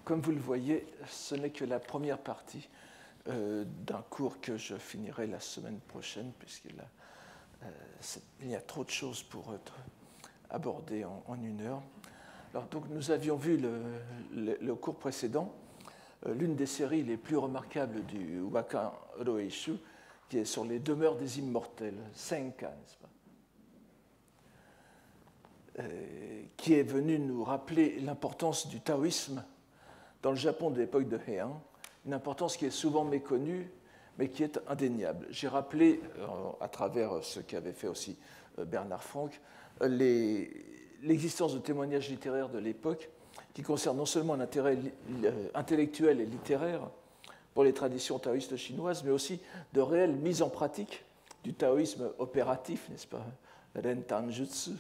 Comme vous le voyez, ce n'est que la première partie d'un cours que je finirai la semaine prochaine, puisqu'il y a trop de choses pour être abordées en une heure. Alors, donc, nous avions vu le cours précédent, l'une des séries les plus remarquables du Wakan Roeishu, qui est sur les demeures des immortels, Senka, n'est-ce pas, qui est venu nous rappeler l'importance du taoïsme dans le Japon de l'époque de Heian, une importance qui est souvent méconnue, mais qui est indéniable. J'ai rappelé, à travers ce qu'avait fait aussi Bernard Franck, l'existence de témoignages littéraires de l'époque qui concernent non seulement l'intérêt intellectuel et littéraire pour les traditions taoïstes chinoises, mais aussi de réelles mises en pratique du taoïsme opératif, n'est-ce pas, Ren Tanjutsu,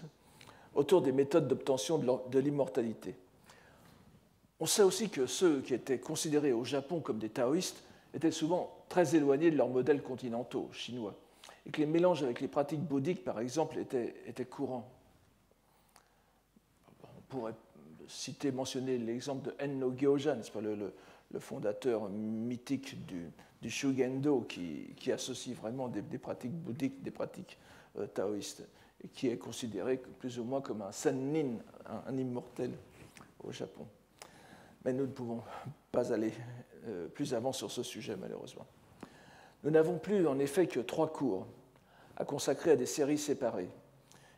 autour des méthodes d'obtention de l'immortalité. On sait aussi que ceux qui étaient considérés au Japon comme des taoïstes étaient souvent très éloignés de leurs modèles continentaux chinois, et que les mélanges avec les pratiques bouddhiques, par exemple, étaient courants. On pourrait mentionner l'exemple de Enno Gyoja, n'est-ce pas, le fondateur mythique du Shugendo, qui associe vraiment des pratiques bouddhiques, des pratiques taoïstes, et qui est considéré plus ou moins comme un sennin, un immortel au Japon. Mais nous ne pouvons pas aller plus avant sur ce sujet, malheureusement. Nous n'avons plus, en effet, que 3 cours à consacrer à des séries séparées.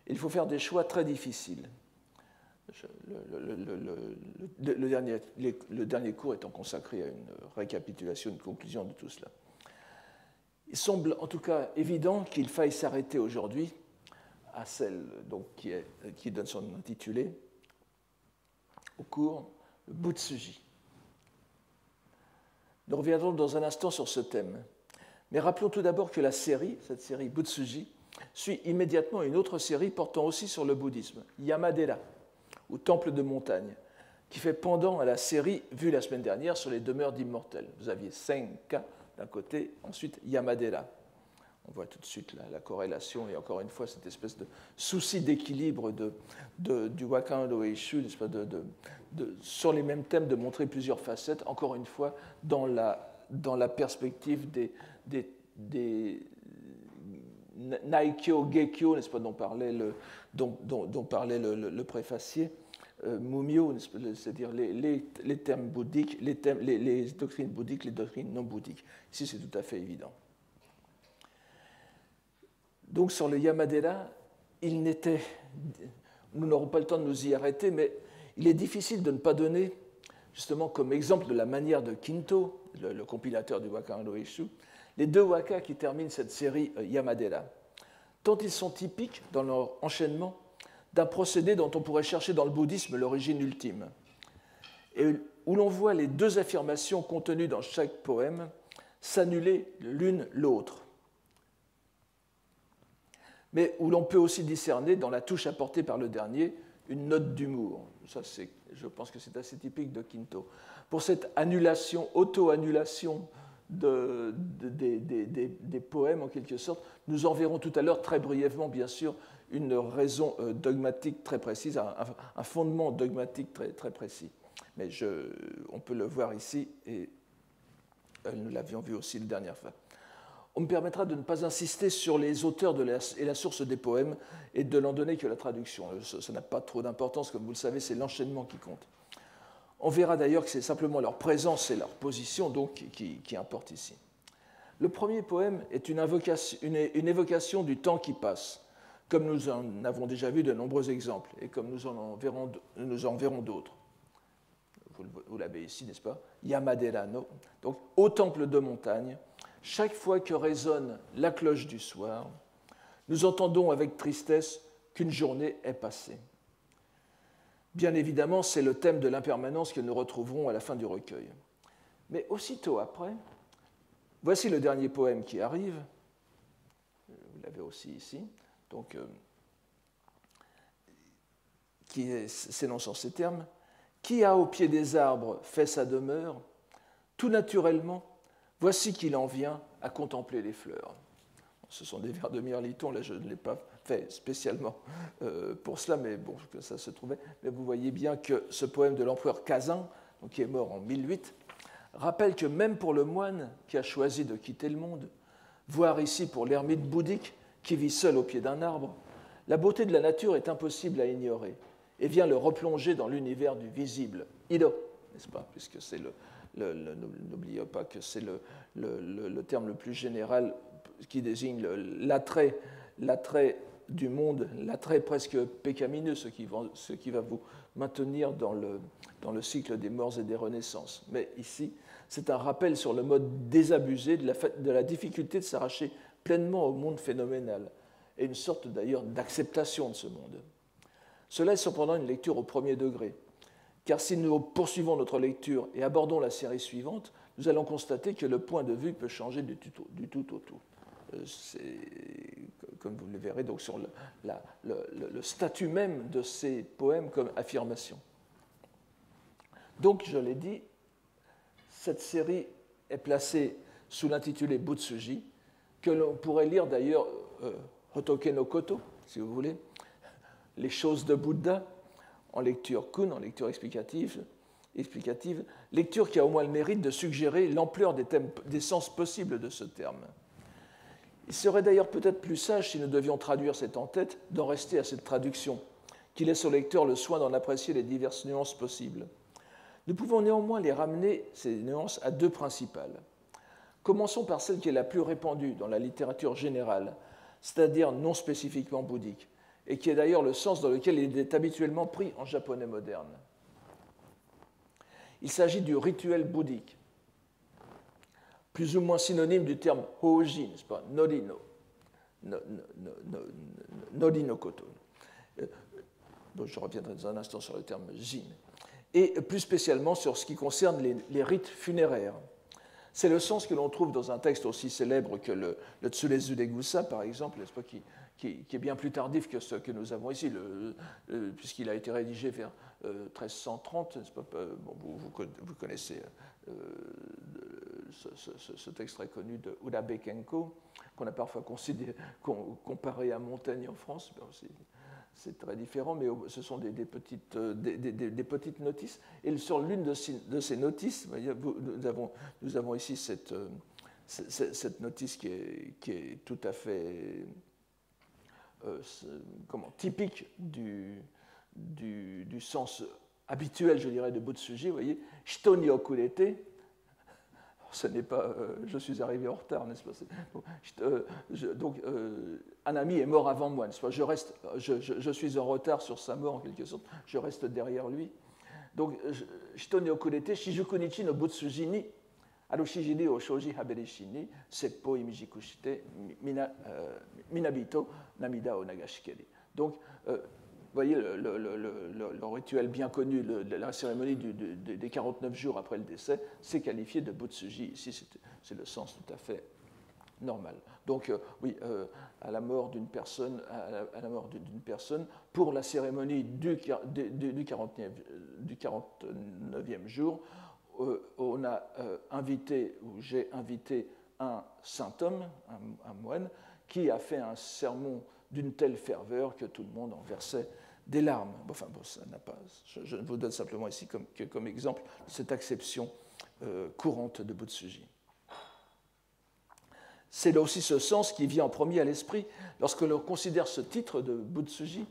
Il faut faire des choix très difficiles. Le dernier cours étant consacré à une récapitulation, une conclusion de tout cela. Il semble en tout cas évident qu'il faille s'arrêter aujourd'hui à celle donc, qui donne son intitulé au cours, le Butsuji. Nous reviendrons dans un instant sur ce thème. Mais rappelons tout d'abord que cette série Butsuji, suit immédiatement une autre série portant aussi sur le bouddhisme, Yamadera, ou Temple de montagne, qui fait pendant à la série vue la semaine dernière sur les demeures d'immortels. Vous aviez Senka d'un côté, ensuite Yamadera. On voit tout de suite la corrélation et encore une fois cette espèce de souci d'équilibre du Wakan Roeishu, sur les mêmes thèmes, de montrer plusieurs facettes, encore une fois dans la perspective des Naikyo, Gekyo, n'est-ce pas, dont parlait le préfacier, Mumyo, c'est-à-dire les termes bouddhiques, les doctrines bouddhiques, les doctrines non bouddhiques. Ici, c'est tout à fait évident. Donc, sur le Yamadera, nous n'aurons pas le temps de nous y arrêter, mais il est difficile de ne pas donner, justement, comme exemple de la manière de Kinto, le compilateur du Wakan Roeishu, les 2 wakas qui terminent cette série Yamadera, tant ils sont typiques dans leur enchaînement d'un procédé dont on pourrait chercher dans le bouddhisme l'origine ultime, et où l'on voit les 2 affirmations contenues dans chaque poème s'annuler l'une l'autre, mais où l'on peut aussi discerner dans la touche apportée par le dernier une note d'humour. Ça, je pense que c'est assez typique de Kinto. Pour cette annulation, auto-annulation des poèmes, en quelque sorte, nous en verrons tout à l'heure très brièvement, bien sûr, une raison dogmatique très précise, un fondement dogmatique très, très précis. Mais on peut le voir ici, et nous l'avions vu aussi la dernière fois. On me permettra de ne pas insister sur les auteurs et la source des poèmes et de n'en donner que la traduction. Ça n'a pas trop d'importance, comme vous le savez, c'est l'enchaînement qui compte. On verra d'ailleurs que c'est simplement leur présence et leur position donc, qui importent ici. Le premier poème est une évocation du temps qui passe, comme nous en avons déjà vu de nombreux exemples et comme nous en verrons d'autres. Vous l'avez ici, n'est-ce pas? Yamadera no, donc au temple de montagne, chaque fois que résonne la cloche du soir, nous entendons avec tristesse qu'une journée est passée. Bien évidemment, c'est le thème de l'impermanence que nous retrouverons à la fin du recueil. Mais aussitôt après, voici le dernier poème qui arrive. Vous l'avez aussi ici. Donc, qui s'énonce en ces termes. Qui a au pied des arbres fait sa demeure, tout naturellement, voici qu'il en vient à contempler les fleurs. Ce sont des vers de Mirliton, là je ne l'ai pas fait spécialement pour cela, mais bon, que ça se trouvait. Mais vous voyez bien que ce poème de l'empereur Kazan donc qui est mort en 1008, rappelle que même pour le moine qui a choisi de quitter le monde, voire ici pour l'ermite bouddhique qui vit seul au pied d'un arbre, la beauté de la nature est impossible à ignorer et vient le replonger dans l'univers du visible, Ido, n'est-ce pas, puisque c'est n'oubliez pas que c'est le terme le plus général qui désigne l'attrait du monde, l'attrait presque pécamineux, ce qui va vous maintenir dans le cycle des morts et des renaissances. Mais ici, c'est un rappel sur le mode désabusé de la difficulté de s'arracher pleinement au monde phénoménal, et une sorte d'ailleurs d'acceptation de ce monde. Cela est cependant une lecture au premier degré, car si nous poursuivons notre lecture et abordons la série suivante, nous allons constater que le point de vue peut changer du tout au tout. C'est, comme vous le verrez, donc sur le statut même de ces poèmes comme affirmation. Donc, je l'ai dit, cette série est placée sous l'intitulé Butsuji, que l'on pourrait lire d'ailleurs Hotoke no Koto, si vous voulez, les choses de Bouddha, en lecture kun, en lecture explicative, lecture qui a au moins le mérite de suggérer l'ampleur des sens possibles de ce terme. Il serait d'ailleurs peut-être plus sage, si nous devions traduire cet en-tête, d'en rester à cette traduction, qui laisse au lecteur le soin d'en apprécier les diverses nuances possibles. Nous pouvons néanmoins les ramener, ces nuances, à deux principales. Commençons par celle qui est la plus répandue dans la littérature générale, c'est-à-dire non spécifiquement bouddhique, et qui est d'ailleurs le sens dans lequel il est habituellement pris en japonais moderne. Il s'agit du rituel bouddhique, plus ou moins synonyme du terme hoji, n'est-ce pas, nori no koto. Je reviendrai dans un instant sur le terme jin. Et plus spécialement sur ce qui concerne les rites funéraires. C'est le sens que l'on trouve dans un texte aussi célèbre que le Tsulezu Degussa, par exemple, n'est-ce pas, qui est bien plus tardif que ce que nous avons ici, puisqu'il a été rédigé vers 1330. N'est-ce pas, bon, vous connaissez ce texte très connu de Urabe Kenko, qu'on a parfois comparé à Montaigne en France. C'est très différent, mais ce sont des petites notices. Et sur l'une de ces notices, nous avons ici cette notice qui est tout à fait typique du sens habituel, je dirais, de Butsuji. Vous voyez, Shito ni okurete. Ce n'est pas je suis arrivé en retard, n'est-ce pas? Donc, un ami est mort avant moi, n'est-ce pas? Je suis en retard sur sa mort, en quelque sorte. Je reste derrière lui. Donc, Shito ni okurete, Shijuku nichi no Butsuji ni, arushiji ni o shoji haberishi ni, seppo imijikushite, minabito namida o nagashikeri. Donc, vous voyez, le rituel bien connu, la cérémonie des 49 jours après le décès, c'est qualifié de Butsuji. Ici, c'est le sens tout à fait normal. Donc, oui, à la mort d'une personne, pour la cérémonie du 49e jour, on a invité, ou j'ai invité un saint homme, un moine, qui a fait un sermon d'une telle ferveur que tout le monde en versait des larmes. Enfin, bon, ça n'a pas. Je vous donne simplement ici comme exemple cette acception courante de Butsuji. C'est là aussi ce sens qui vient en premier à l'esprit lorsque l'on considère ce titre de Butsuji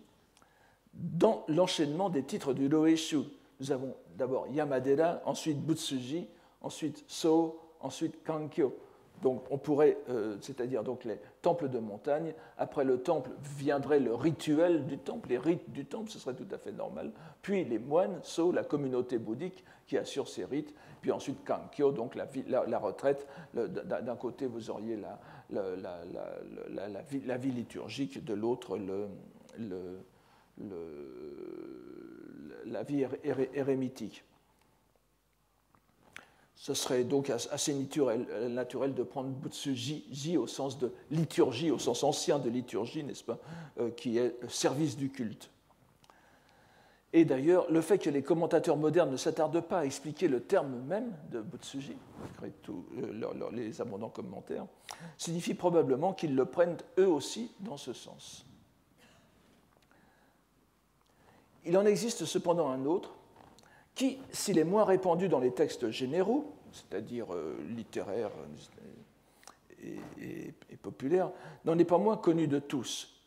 dans l'enchaînement des titres du Roeshu. Nous avons d'abord Yamadera, ensuite Butsuji, ensuite So, ensuite Kankyo. Donc on pourrait, c'est-à-dire donc les temples de montagne, après le temple viendrait le rituel du temple, les rites du temple, ce serait tout à fait normal, puis les moines, So, la communauté bouddhique qui assure ces rites, puis ensuite Kankyo, donc la retraite. D'un côté vous auriez la vie liturgique, de l'autre la vie érémitique. Ce serait donc assez naturel de prendre Butsuji au sens de liturgie, au sens ancien de liturgie, n'est-ce pas, qui est service du culte. Et d'ailleurs, le fait que les commentateurs modernes ne s'attardent pas à expliquer le terme même de Butsuji, malgré tous les abondants commentaires, signifie probablement qu'ils le prennent eux aussi dans ce sens. Il en existe cependant un autre, qui, s'il est moins répandu dans les textes généraux, c'est-à-dire littéraires et populaires, n'en est pas moins connu de tous.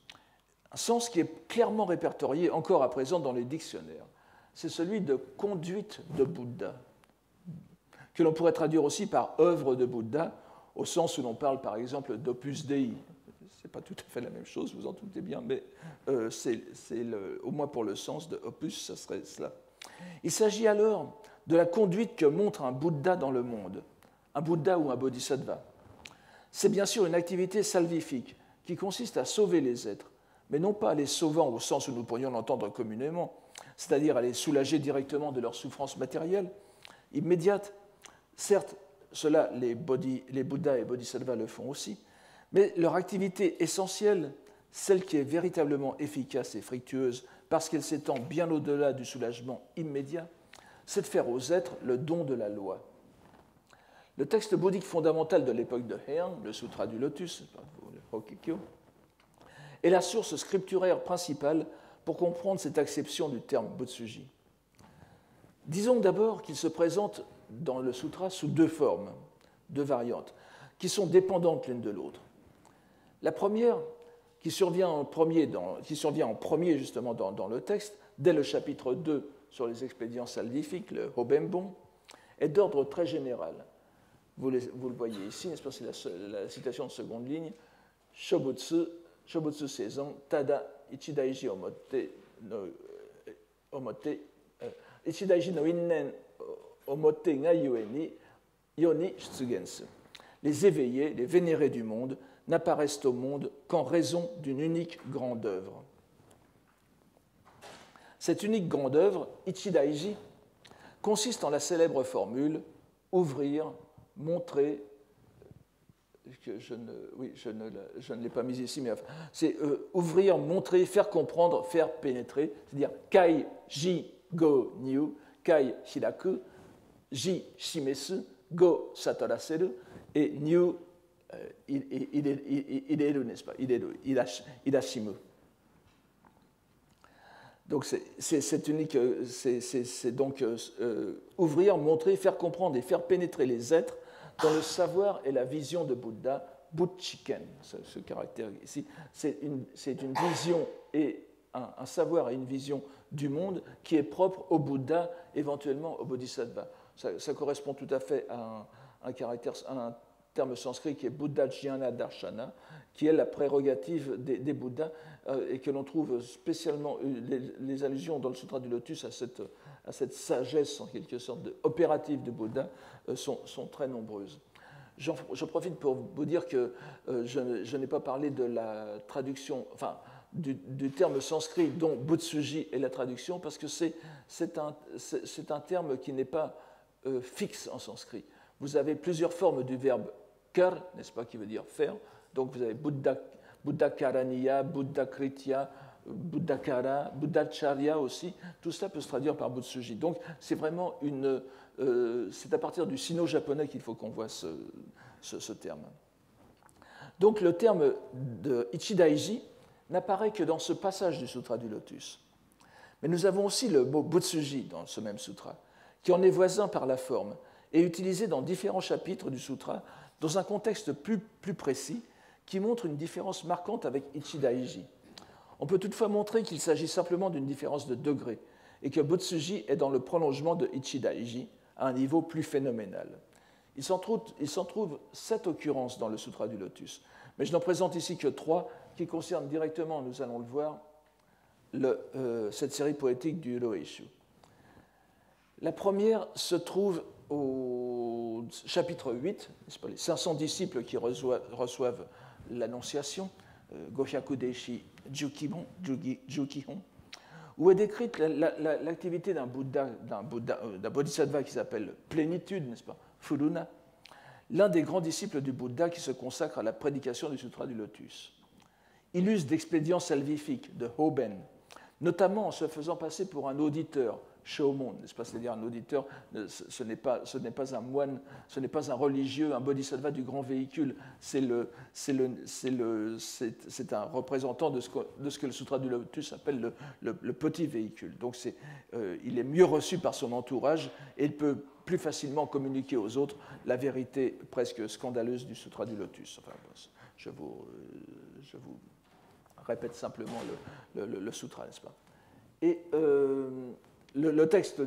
Un sens qui est clairement répertorié encore à présent dans les dictionnaires, c'est celui de conduite de Bouddha, que l'on pourrait traduire aussi par œuvre de Bouddha, au sens où l'on parle par exemple d'opus dei. Ce n'est pas tout à fait la même chose, vous en doutez bien, mais au moins pour le sens de opus, ça serait cela. Il s'agit alors de la conduite que montre un Bouddha dans le monde, un Bouddha ou un Bodhisattva. C'est bien sûr une activité salvifique qui consiste à sauver les êtres, mais non pas à les sauvant au sens où nous pourrions l'entendre communément, c'est-à-dire à les soulager directement de leurs souffrances matérielles, immédiates. Certes, cela, les Bouddhas et Bodhisattvas le font aussi, mais leur activité essentielle, celle qui est véritablement efficace et fructueuse parce qu'elle s'étend bien au-delà du soulagement immédiat, c'est de faire aux êtres le don de la loi. Le texte bouddhique fondamental de l'époque de Heian, le Sutra du Lotus, le Hokkekyo, est la source scripturaire principale pour comprendre cette acception du terme Butsuji. Disons d'abord qu'il se présente dans le sutra sous deux formes, deux variantes, qui sont dépendantes l'une de l'autre. La première, qui survient en premier justement dans le texte, dès le chapitre 2 sur les expédients salvifiques, le Hobembon, est d'ordre très général. Vous le voyez ici, n'est-ce pas, c'est la citation de seconde ligne, Shobutsu Seizon, Tada Ichidaiji Ichidaiji no Innen Omote ga yueni Yoni Shitsugensu. Les éveillés, les vénérés du monde, n'apparaissent au monde qu'en raison d'une unique grande œuvre. Cette unique grande œuvre, Ichidaiji, consiste en la célèbre formule « ouvrir, montrer », je ne l'ai pas mise ici, mais c'est ouvrir, montrer, faire comprendre, faire pénétrer, c'est-à-dire « kai ji go niu »,« kai hiraku »,« ji shimesu »,« go sataraseru » et « niu » ireru, n'est-ce pas, irashimu. Donc c'est unique, c'est donc ouvrir, montrer, faire comprendre et faire pénétrer les êtres dans le savoir et la vision de Bouddha, Butchiken, ce caractère ici, c'est une vision et un savoir et une vision du monde qui est propre au Bouddha, éventuellement au Bodhisattva. Ça correspond tout à fait à un terme sanskrit qui est Buddha Jnana Darshana, qui est la prérogative des Bouddhas et que l'on trouve spécialement, les allusions dans le Sutra du Lotus à cette sagesse en quelque sorte opérative de Bouddha sont très nombreuses. J'en profite pour vous dire que je n'ai pas parlé de la traduction, enfin du terme sanskrit dont Butsuji est la traduction, parce que c'est un terme qui n'est pas fixe en sanskrit. Vous avez plusieurs formes du verbe kar, n'est-ce pas, qui veut dire faire. Donc vous avez Buddha Karaniya, Buddha Kritya, Buddha Kara, Buddha Charya aussi. Tout cela peut se traduire par Butsuji. Donc c'est vraiment c'est à partir du sino-japonais qu'il faut qu'on voit ce terme. Donc le terme de Ichidaiji n'apparaît que dans ce passage du Sutra du Lotus. Mais nous avons aussi le mot Butsuji dans ce même sutra, qui en est voisin par la forme et utilisé dans différents chapitres du sutra dans un contexte plus précis qui montre une différence marquante avec Ichidaiji. On peut toutefois montrer qu'il s'agit simplement d'une différence de degré et que Butsuji est dans le prolongement de Ichidaiji à un niveau plus phénoménal. Il s'en trouve 7 occurrences dans le Sutra du Lotus, mais je n'en présente ici que 3 qui concernent directement, nous allons le voir, cette série poétique du Uroeishu. La première se trouve au chapitre 8, les 500 disciples qui reçoivent l'Annonciation, Gohyaku Deishi Jukihon, où est décrite l'activité d'un bodhisattva qui s'appelle Plénitude, n'est-ce pas, Furuna, l'un des grands disciples du Bouddha qui se consacre à la prédication du Sutra du Lotus. Il use d'expédients salvifiques, de Hoben, notamment en se faisant passer pour un auditeur, Shomon, n'est-ce pas? C'est-à-dire un auditeur, ce n'est pas un moine, ce n'est pas un religieux, un bodhisattva du grand véhicule, c'est un représentant de ce que le Sutra du Lotus appelle le petit véhicule. Donc il est mieux reçu par son entourage et il peut plus facilement communiquer aux autres la vérité presque scandaleuse du Sutra du Lotus. Enfin, je vous répète simplement le sutra, n'est-ce pas? Et le texte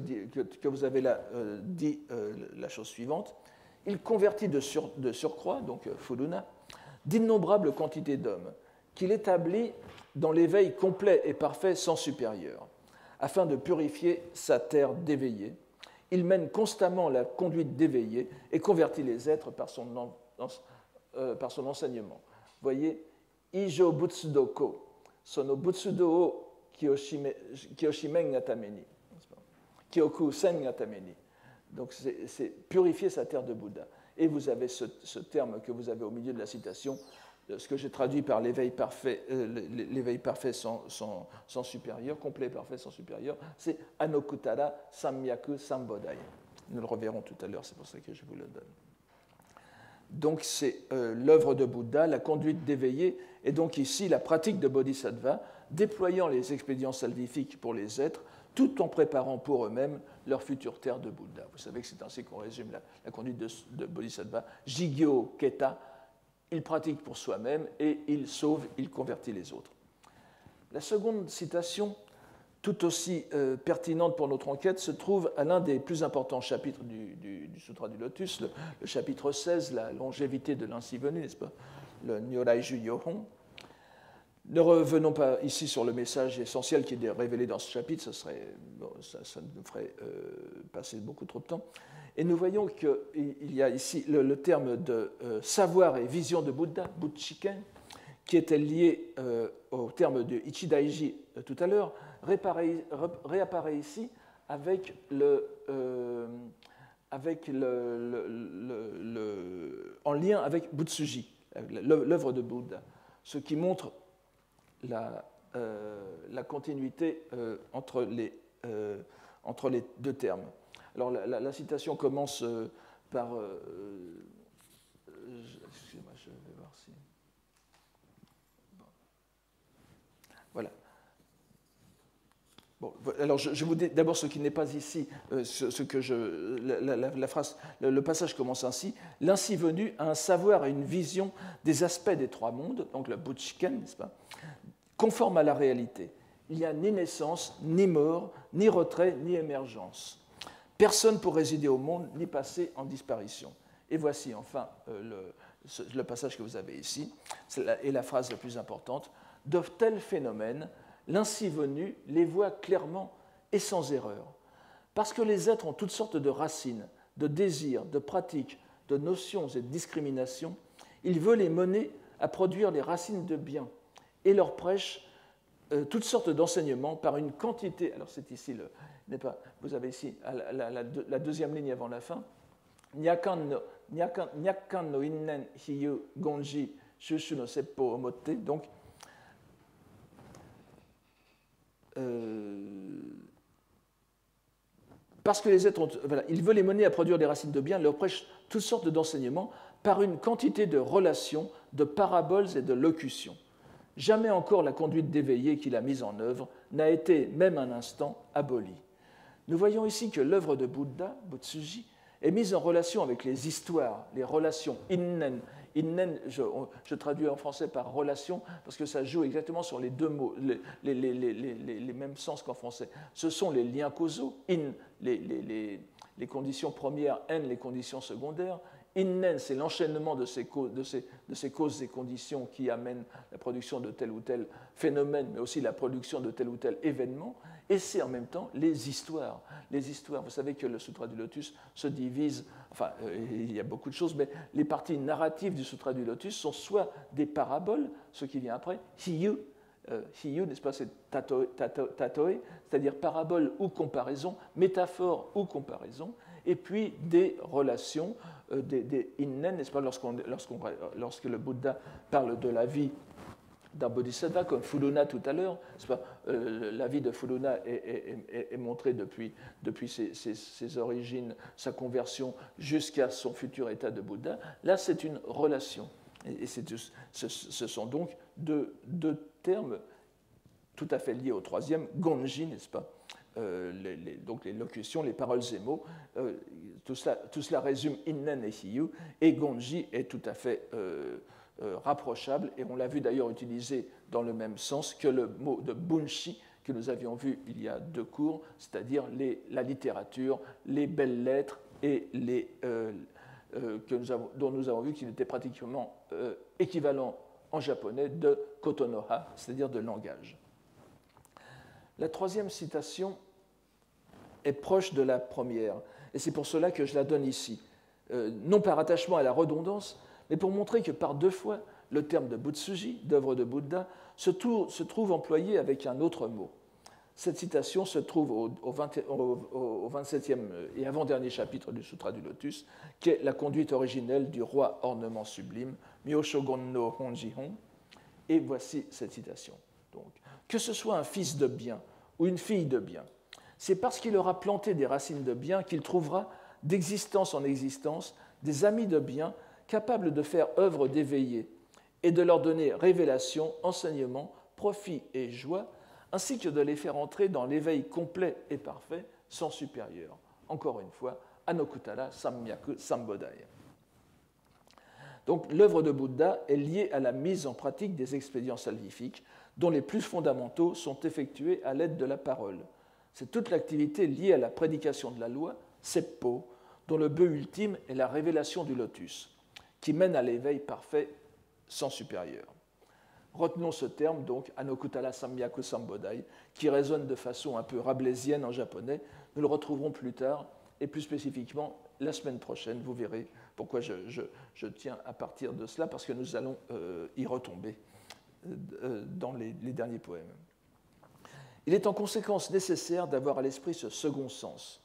que vous avez là dit la chose suivante. Il convertit de surcroît, donc Fuduna, d'innombrables quantités d'hommes, qu'il établit dans l'éveil complet et parfait sans supérieur, afin de purifier sa terre d'éveillés. Il mène constamment la conduite d'éveillés et convertit les êtres par son enseignement. Vous voyez, Ijo Butsudoko, sono Butsudo o Kyoshimen Natameni, Kyoku Sen Natameni. Donc c'est purifier sa terre de Bouddha. Et vous avez ce terme que vous avez au milieu de la citation, ce que j'ai traduit par l'éveil parfait sans supérieur, complet parfait sans supérieur, c'est Anokutara Samyaku Sambodai. Nous le reverrons tout à l'heure, c'est pour ça que je vous le donne. Donc c'est l'œuvre de Bouddha, la conduite d'éveillé, et donc ici la pratique de Bodhisattva, déployant les expédients salvifiques pour les êtres, tout en préparant pour eux-mêmes leur future terre de Bouddha. Vous savez que c'est ainsi qu'on résume la conduite de Bodhisattva. Jigyo Keta, il pratique pour soi-même et il sauve, il convertit les autres. La seconde citation, tout aussi pertinente pour notre enquête, se trouve à l'un des plus importants chapitres du Sutra du Lotus, le chapitre 16, la longévité de l'ainsi venu, n'est-ce pas? Le Nyoraiju Yohon. Ne revenons pas ici sur le message essentiel qui est révélé dans ce chapitre, ça nous ferait passer beaucoup trop de temps. Et nous voyons qu'il y a ici le terme de savoir et vision de Bouddha, Butchiken, qui était lié au terme de Ichidaiji tout à l'heure, réapparaît ici avec en lien avec Butsuji, l'œuvre de Bouddha, ce qui montre la continuité entre les deux termes. Alors la citation commence par... excusez-moi, je vais voir si... Bon. Voilà. Bon, alors je vous dis d'abord ce qui n'est pas ici, la phrase, le passage commence ainsi. L'ainsi venu a un savoir et une vision des aspects des trois mondes, donc le Butchiken, n'est-ce pas, conforme à la réalité. Il n'y a ni naissance, ni mort, ni retrait, ni émergence. Personne pour résider au monde, ni passer en disparition. Et voici enfin le passage que vous avez ici, et la phrase la plus importante. De tels phénomènes, l'ainsi venu les voit clairement et sans erreur. Parce que les êtres ont toutes sortes de racines, de désirs, de pratiques, de notions et de discriminations, il veut les mener à produire les racines de bien et leur prêche toutes sortes d'enseignements par une quantité. Alors c'est ici, vous avez ici la deuxième ligne avant la fin. Nyakan no innen hiyu gonji shushu no seppo omotte. Donc, parce que les êtres il veut les mener à produire des racines de bien, leur prêche toutes sortes d'enseignements par une quantité de relations, de paraboles et de locutions. Jamais encore la conduite d'éveillé qu'il a mise en œuvre n'a été, même un instant, abolie. Nous voyons ici que l'œuvre de Bouddha, Butsuji, est mise en relation avec les histoires, les relations innen. Innen, je traduis en français par relation parce que ça joue exactement sur les deux mots, les mêmes sens qu'en français. Ce sont les liens causaux, in, les conditions premières, en, les conditions secondaires. Innen, c'est l'enchaînement de ces causes et conditions qui amènent la production de tel ou tel phénomène, mais aussi la production de tel ou tel événement. Et c'est en même temps les histoires. Les histoires, vous savez que le Sutra du Lotus se divise, enfin, il y a beaucoup de choses, mais les parties narratives du Sutra du Lotus sont soit des paraboles, ce qui vient après, hiyu, n'est-ce pas, c'est tatoe, c'est-à-dire parabole ou comparaison, métaphore ou comparaison, et puis des relations, des innen, n'est-ce pas, lorsque le Bouddha parle de la vie d'un bodhisattva, comme Fuluna tout à l'heure. La vie de Fuluna est montrée depuis ses origines, sa conversion, jusqu'à son futur état de Bouddha. Là, c'est une relation. Et ce sont donc deux termes tout à fait liés au troisième, Gonji, n'est-ce pas? Donc les locutions, les paroles et mots, tout cela résume Innen et Hiyu, et Gonji est tout à fait rapprochable, et on l'a vu d'ailleurs utilisé dans le même sens que le mot de Bunshi que nous avions vu il y a 2 cours, c'est-à-dire la littérature, les belles lettres et dont nous avons vu qu'il était pratiquement équivalent en japonais de kotonoha, c'est-à-dire de langage. La troisième citation est proche de la première, et c'est pour cela que je la donne ici, non par attachement à la redondance, mais pour montrer que par 2 fois, le terme de Butsuji, d'œuvre de Bouddha, se trouve employé avec un autre mot. Cette citation se trouve au 27e et avant-dernier chapitre du Sutra du Lotus, qui est la conduite originelle du roi ornement sublime, Myoshogon no Honjihon. Et voici cette citation. Donc, que ce soit un fils de bien ou une fille de bien, c'est parce qu'il aura planté des racines de bien qu'il trouvera, d'existence en existence, des amis de bien capables de faire œuvre d'éveillé et de leur donner révélation, enseignement, profit et joie, ainsi que de les faire entrer dans l'éveil complet et parfait sans supérieur. Encore une fois, Anokutara Samyaku Sambodaya. Donc l'œuvre de Bouddha est liée à la mise en pratique des expédients salvifiques, dont les plus fondamentaux sont effectués à l'aide de la parole. C'est toute l'activité liée à la prédication de la loi, Seppo, dont le but ultime est la révélation du lotus, qui mène à l'éveil parfait sans supérieur. Retenons ce terme, donc, Anokutara Samyaku Sambodai, qui résonne de façon un peu rabelaisienne en japonais. Nous le retrouverons plus tard, et plus spécifiquement la semaine prochaine. Vous verrez pourquoi je tiens à partir de cela, parce que nous allons y retomber dans les derniers poèmes. Il est en conséquence nécessaire d'avoir à l'esprit ce second sens,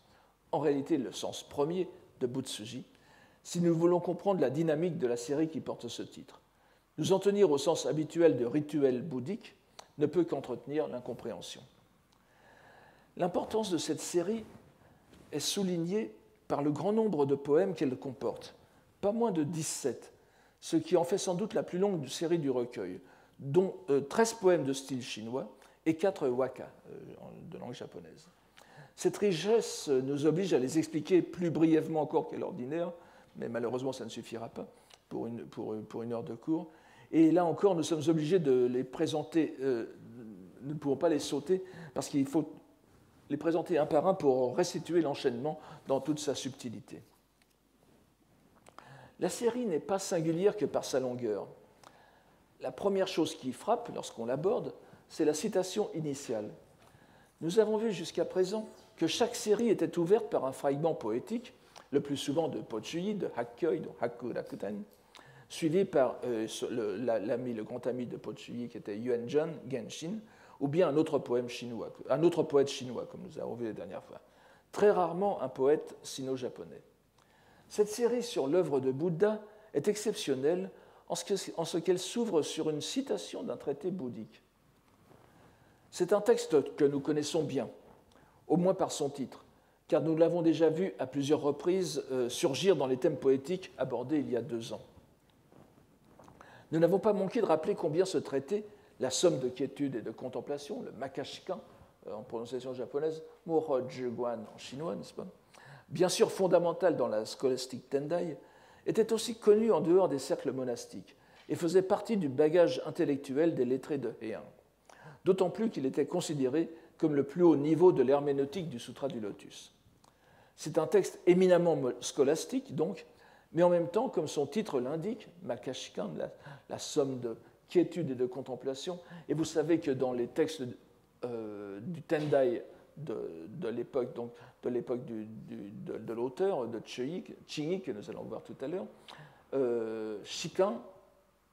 en réalité le sens premier de Butsuji, si nous voulons comprendre la dynamique de la série qui porte ce titre. Nous en tenir au sens habituel de rituel bouddhique ne peut qu'entretenir l'incompréhension. L'importance de cette série est soulignée par le grand nombre de poèmes qu'elle comporte, pas moins de 17, ce qui en fait sans doute la plus longue série du recueil, dont 13 poèmes de style chinois et 4 waka de langue japonaise. Cette richesse nous oblige à les expliquer plus brièvement encore qu'à l'ordinaire, mais malheureusement ça ne suffira pas pour une heure de cours. Et là encore, nous sommes obligés de les présenter, nous ne pouvons pas les sauter, parce qu'il faut les présenter un par un pour restituer l'enchaînement dans toute sa subtilité. La série n'est pas singulière que par sa longueur. La première chose qui frappe lorsqu'on l'aborde, c'est la citation initiale. Nous avons vu jusqu'à présent que chaque série était ouverte par un fragment poétique, le plus souvent de Pochuyi, de Hakkyoï, de Hakku Rakuten, suivi par le grand ami de Pochuyi qui était Yuanzhan Genshin, ou bien un autre poète chinois, comme nous avons vu la dernière fois. Très rarement un poète sino-japonais. Cette série sur l'œuvre de Bouddha est exceptionnelle en ce qu'elle s'ouvre sur une citation d'un traité bouddhique. C'est un texte que nous connaissons bien, au moins par son titre, car nous l'avons déjà vu à plusieurs reprises surgir dans les thèmes poétiques abordés il y a 2 ans. Nous n'avons pas manqué de rappeler combien ce traité, la somme de quiétude et de contemplation, le Makashikan en prononciation japonaise, Mohojiguan en chinois, n'est-ce pas, bien sûr fondamental dans la scolastique Tendai, était aussi connu en dehors des cercles monastiques et faisait partie du bagage intellectuel des lettrés de Heian, d'autant plus qu'il était considéré comme le plus haut niveau de l'herméneutique du Sutra du Lotus. C'est un texte éminemment scolastique, donc, mais en même temps, comme son titre l'indique, Makashikan, la somme de quiétude et de contemplation, et vous savez que dans les textes du Tendai de l'époque de l'auteur, de Chingi, que nous allons voir tout à l'heure, Shikan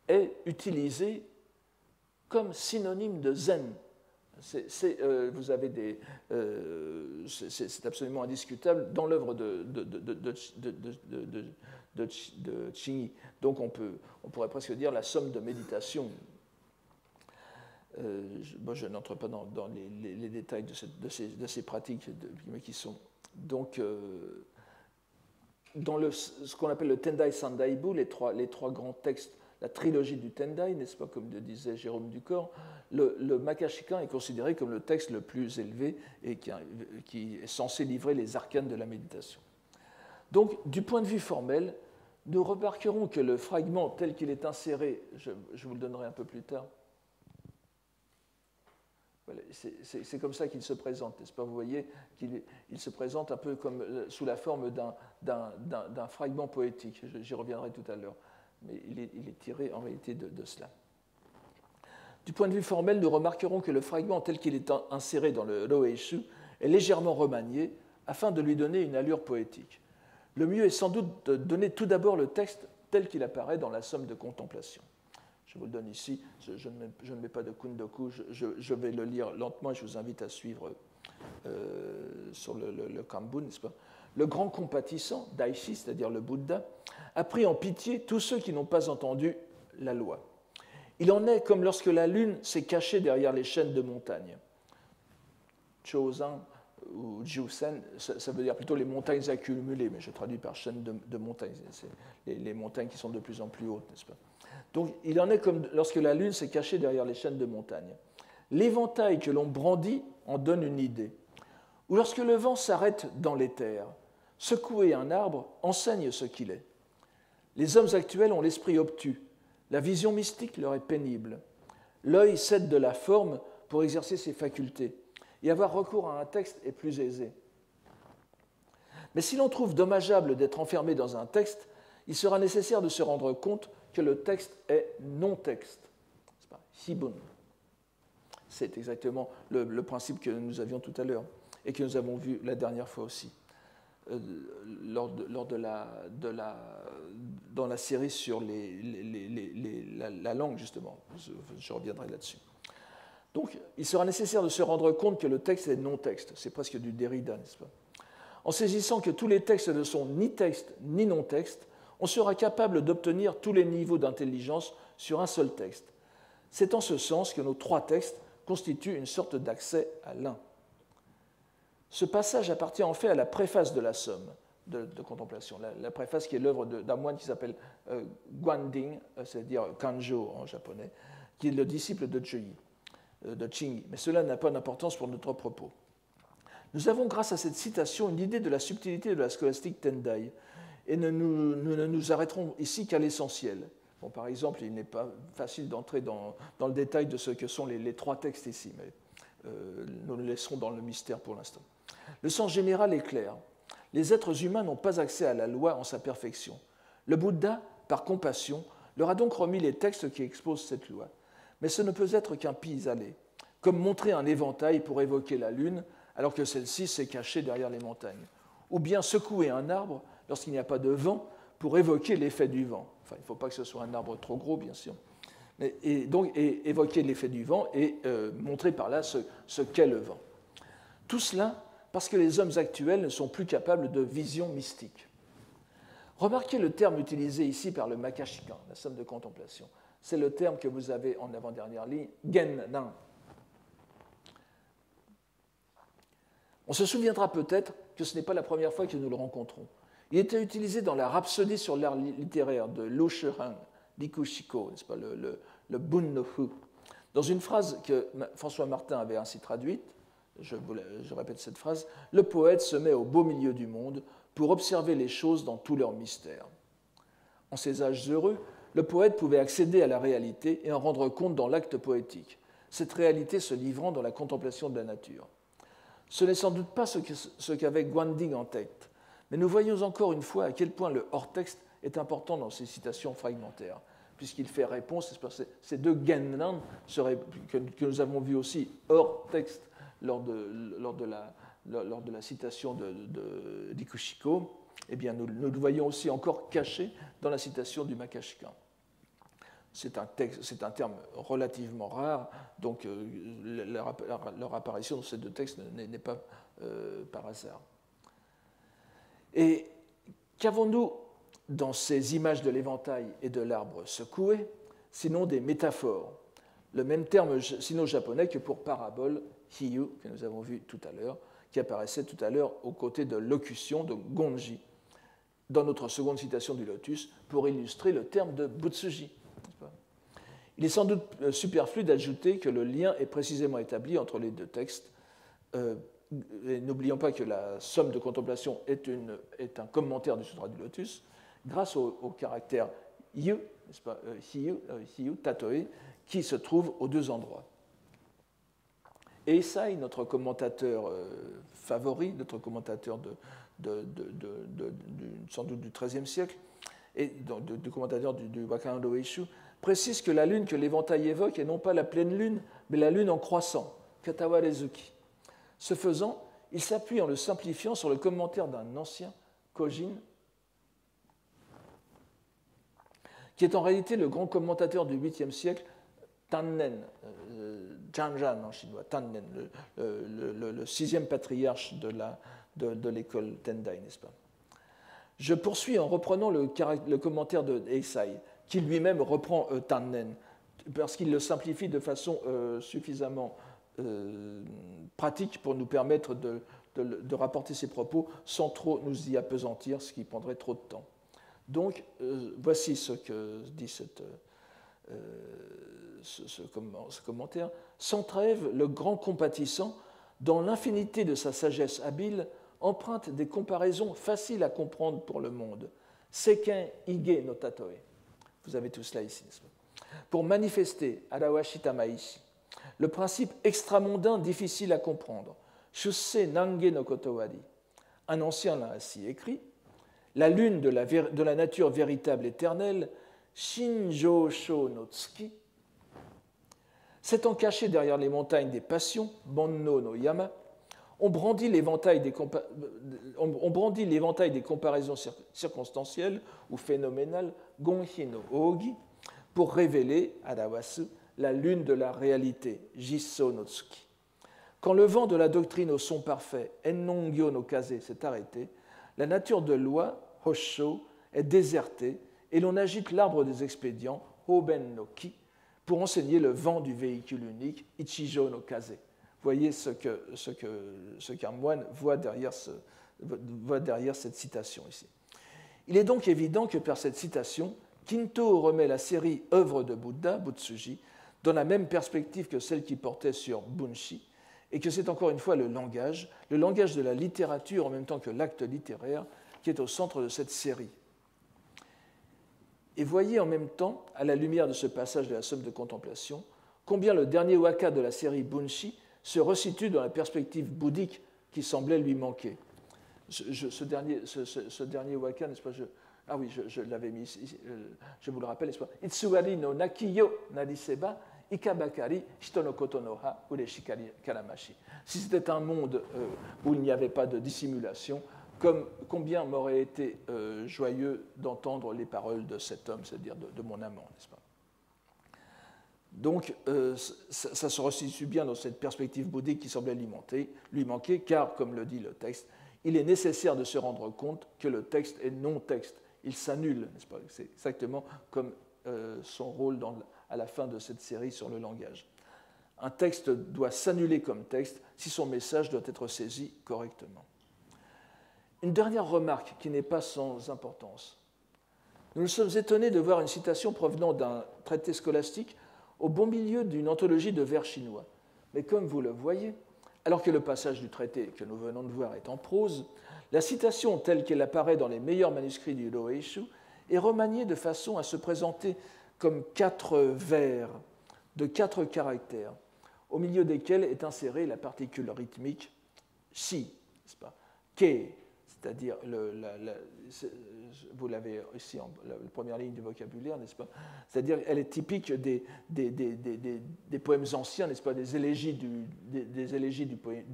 est utilisé comme synonyme de zen. C'est absolument indiscutable dans l'œuvre de Chingi. Donc on pourrait presque dire la somme de méditation. Je n'entre pas dans les détails de ces pratiques, mais qui sont donc dans ce qu'on appelle le Tendai Sandaibu, les trois grands textes, la trilogie du Tendai, n'est-ce pas, comme le disait Jérôme Ducor, le Makashikan est considéré comme le texte le plus élevé et qui est censé livrer les arcanes de la méditation. Donc, du point de vue formel, nous remarquerons que le fragment tel qu'il est inséré, je vous le donnerai un peu plus tard, voilà, c'est comme ça qu'il se présente, n'est-ce pas? Vous voyez qu'il se présente un peu comme sous la forme d'un fragment poétique. J'y reviendrai tout à l'heure, mais il est tiré en réalité de cela. Du point de vue formel, nous remarquerons que le fragment tel qu'il est inséré dans le Roeishu est légèrement remanié afin de lui donner une allure poétique. Le mieux est sans doute de donner tout d'abord le texte tel qu'il apparaît dans la somme de contemplation. Je vous le donne ici, je ne mets pas de kundoku, je vais le lire lentement et je vous invite à suivre sur le Kanbun, n'est-ce pas? Le grand compatissant, Daishi, c'est-à-dire le Bouddha, a pris en pitié tous ceux qui n'ont pas entendu la loi. Il en est comme lorsque la lune s'est cachée derrière les chaînes de montagnes. Chozan ou Jiusen, ça veut dire plutôt les montagnes accumulées, mais je traduis par chaîne de montagnes, c'est les montagnes qui sont de plus en plus hautes, n'est-ce pas? Donc, il en est comme lorsque la lune s'est cachée derrière les chaînes de montagnes. L'éventail que l'on brandit en donne une idée. Ou lorsque le vent s'arrête dans l'éther, secouer un arbre enseigne ce qu'il est. Les hommes actuels ont l'esprit obtus. La vision mystique leur est pénible. L'œil cède de la forme pour exercer ses facultés. Et avoir recours à un texte est plus aisé. Mais si l'on trouve dommageable d'être enfermé dans un texte, il sera nécessaire de se rendre compte que le texte est non-texte. Hibun. C'est exactement le principe que nous avions tout à l'heure et que nous avons vu la dernière fois aussi, dans la série sur la langue, justement. Je reviendrai là-dessus. Donc, il sera nécessaire de se rendre compte que le texte est non-texte. C'est presque du Derrida, n'est-ce pas? En saisissant que tous les textes ne sont ni texte ni non-texte, on sera capable d'obtenir tous les niveaux d'intelligence sur un seul texte. C'est en ce sens que nos trois textes constituent une sorte d'accès à l'un. Ce passage appartient en fait à la préface de la somme de contemplation, la préface qui est l'œuvre d'un moine qui s'appelle Guanding, c'est-à-dire Kanjo en japonais, qui est le disciple de Chingi. Mais cela n'a pas d'importance pour notre propos. Nous avons, grâce à cette citation, une idée de la subtilité de la scolastique Tendai, et nous ne nous arrêterons ici qu'à l'essentiel. Bon, par exemple, il n'est pas facile d'entrer dans le détail de ce que sont les trois textes ici, mais nous le laisserons dans le mystère pour l'instant. Le sens général est clair. Les êtres humains n'ont pas accès à la loi en sa perfection. Le Bouddha, par compassion, leur a donc remis les textes qui exposent cette loi. Mais ce ne peut être qu'un pis-aller, comme montrer un éventail pour évoquer la lune, alors que celle-ci s'est cachée derrière les montagnes, ou bien secouer un arbre lorsqu'il n'y a pas de vent pour évoquer l'effet du vent. Enfin, il ne faut pas que ce soit un arbre trop gros, bien sûr. Et évoquer l'effet du vent et montrer par là ce qu'est le vent. Tout cela parce que les hommes actuels ne sont plus capables de vision mystique. Remarquez le terme utilisé ici par le Makashikan, la somme de contemplation. C'est le terme que vous avez en avant-dernière ligne, Gennan. On se souviendra peut-être que ce n'est pas la première fois que nous le rencontrons. Il était utilisé dans la Rhapsodie sur l'art littéraire de Lu Shiheng, Likushiko, n'est-ce pas, le Bun no Fu. Dans une phrase que François Martin avait ainsi traduite, je répète cette phrase, le poète se met au beau milieu du monde pour observer les choses dans tout leur mystère. En ces âges heureux, le poète pouvait accéder à la réalité et en rendre compte dans l'acte poétique, cette réalité se livrant dans la contemplation de la nature. Ce n'est sans doute pas ce qu'avait Guanding en tête, mais nous voyons encore une fois à quel point le hors-texte est important dans ces citations fragmentaires, puisqu'il fait réponse, ces deux Gennan que nous avons vus aussi hors-texte lors de la citation d'Ikushiko, eh bien nous le voyons aussi encore caché dans la citation du Makashikan. C'est un terme relativement rare, donc leur apparition dans ces deux textes n'est pas par hasard. Et qu'avons-nous dans ces images de l'éventail et de l'arbre secoué, sinon des métaphores? le même terme sino-japonais que pour parabole, hiyu, que nous avons vu tout à l'heure, qui apparaissait tout à l'heure aux côtés de locution, de gonji, dans notre seconde citation du lotus, pour illustrer le terme de butsuji. Il est sans doute superflu d'ajouter que le lien est précisément établi entre les deux textes. N'oublions pas que la somme de contemplation est un commentaire du Sutra du Lotus, grâce au caractère yu, n'est-ce pas, hiyu, tatoe, qui se trouve aux deux endroits. Eisai, notre commentateur favori, notre commentateur sans doute du XIIIe siècle, et du commentateur du Wakando Eishu, précise que la lune que l'éventail évoque est non pas la pleine lune, mais la lune en croissant, Katawarezuki. Ce faisant, il s'appuie en le simplifiant sur le commentaire d'un ancien, Kojin, qui est en réalité le grand commentateur du 8e siècle, Tannen, Zhangzhan en chinois, Tannen, le 6e patriarche de l'école Tendai, n'est-ce pas? Je poursuis en reprenant le commentaire de Eisai, qui lui-même reprend Tannen, parce qu'il le simplifie de façon suffisamment pratique pour nous permettre de rapporter ses propos sans trop nous y appesantir, ce qui prendrait trop de temps. Donc, voici ce que dit ce commentaire. Sans trêve, le grand compatissant, dans l'infinité de sa sagesse habile, emprunte des comparaisons faciles à comprendre pour le monde. Seiken Ige no Tatoe. Vous avez tout cela ici. Pour manifester, Arawashita Maishi, le principe extramondain difficile à comprendre. Shuse Nange no Kotowari. Un ancien l'a ainsi écrit. La lune de la nature véritable éternelle, Shinjōshō no Tsuki, s'étant caché derrière les montagnes des passions, Bonno no Yama, on brandit l'éventail des comparaisons circonstancielles ou phénoménales, Gonhi no Ogi, pour révéler, Arawasu, la lune de la réalité, Jissō no Tsuki. Quand le vent de la doctrine au son parfait, Ennongyo no Kaze, s'est arrêté, la nature de loi, Hoshō, est désertée et l'on agite l'arbre des expédients, Hoben no Ki, pour enseigner le vent du véhicule unique, Ichijo no Kaze. Voyez ce qu'un moine voit derrière cette citation ici. Il est donc évident que par cette citation, Kinto remet la série œuvre de Bouddha, Butsuji, dans la même perspective que celle qui portait sur Bunshi, et que c'est encore une fois le langage de la littérature en même temps que l'acte littéraire, qui est au centre de cette série. Et voyez en même temps, à la lumière de ce passage de la somme de contemplation, combien le dernier waka de la série Bunshi se resitue dans la perspective bouddhique qui semblait lui manquer. Ce dernier waka, n'est-ce pas, je l'avais mis ici, je vous le rappelle, n'est-ce pas, Itsuwari no nakiyo nariseba, ikabakari hito no koto no ha ureshikari karamashi. Si c'était un monde où il n'y avait pas de dissimulation, combien m'aurait été joyeux d'entendre les paroles de cet homme, c'est-à-dire de mon amant, n'est-ce pas? Donc, ça se resitue bien dans cette perspective bouddhique qui semblait lui manquer, car, comme le dit le texte, il est nécessaire de se rendre compte que le texte est non-texte. Il s'annule, n'est-ce pas? C'est exactement comme son rôle à la fin de cette série sur le langage. Un texte doit s'annuler comme texte si son message doit être saisi correctement. Une dernière remarque qui n'est pas sans importance. Nous nous sommes étonnés de voir une citation provenant d'un traité scolastique au bon milieu d'une anthologie de vers chinois. Mais comme vous le voyez, alors que le passage du traité que nous venons de voir est en prose, la citation telle qu'elle apparaît dans les meilleurs manuscrits du Rōeishu est remaniée de façon à se présenter comme 4 vers de 4 caractères, au milieu desquels est insérée la particule rythmique shi, n'est-ce pas, ke, c'est-à-dire, vous l'avez ici, la première ligne du vocabulaire, n'est-ce pas? C'est-à-dire, elle est typique des poèmes anciens, n'est-ce pas? Des élégies du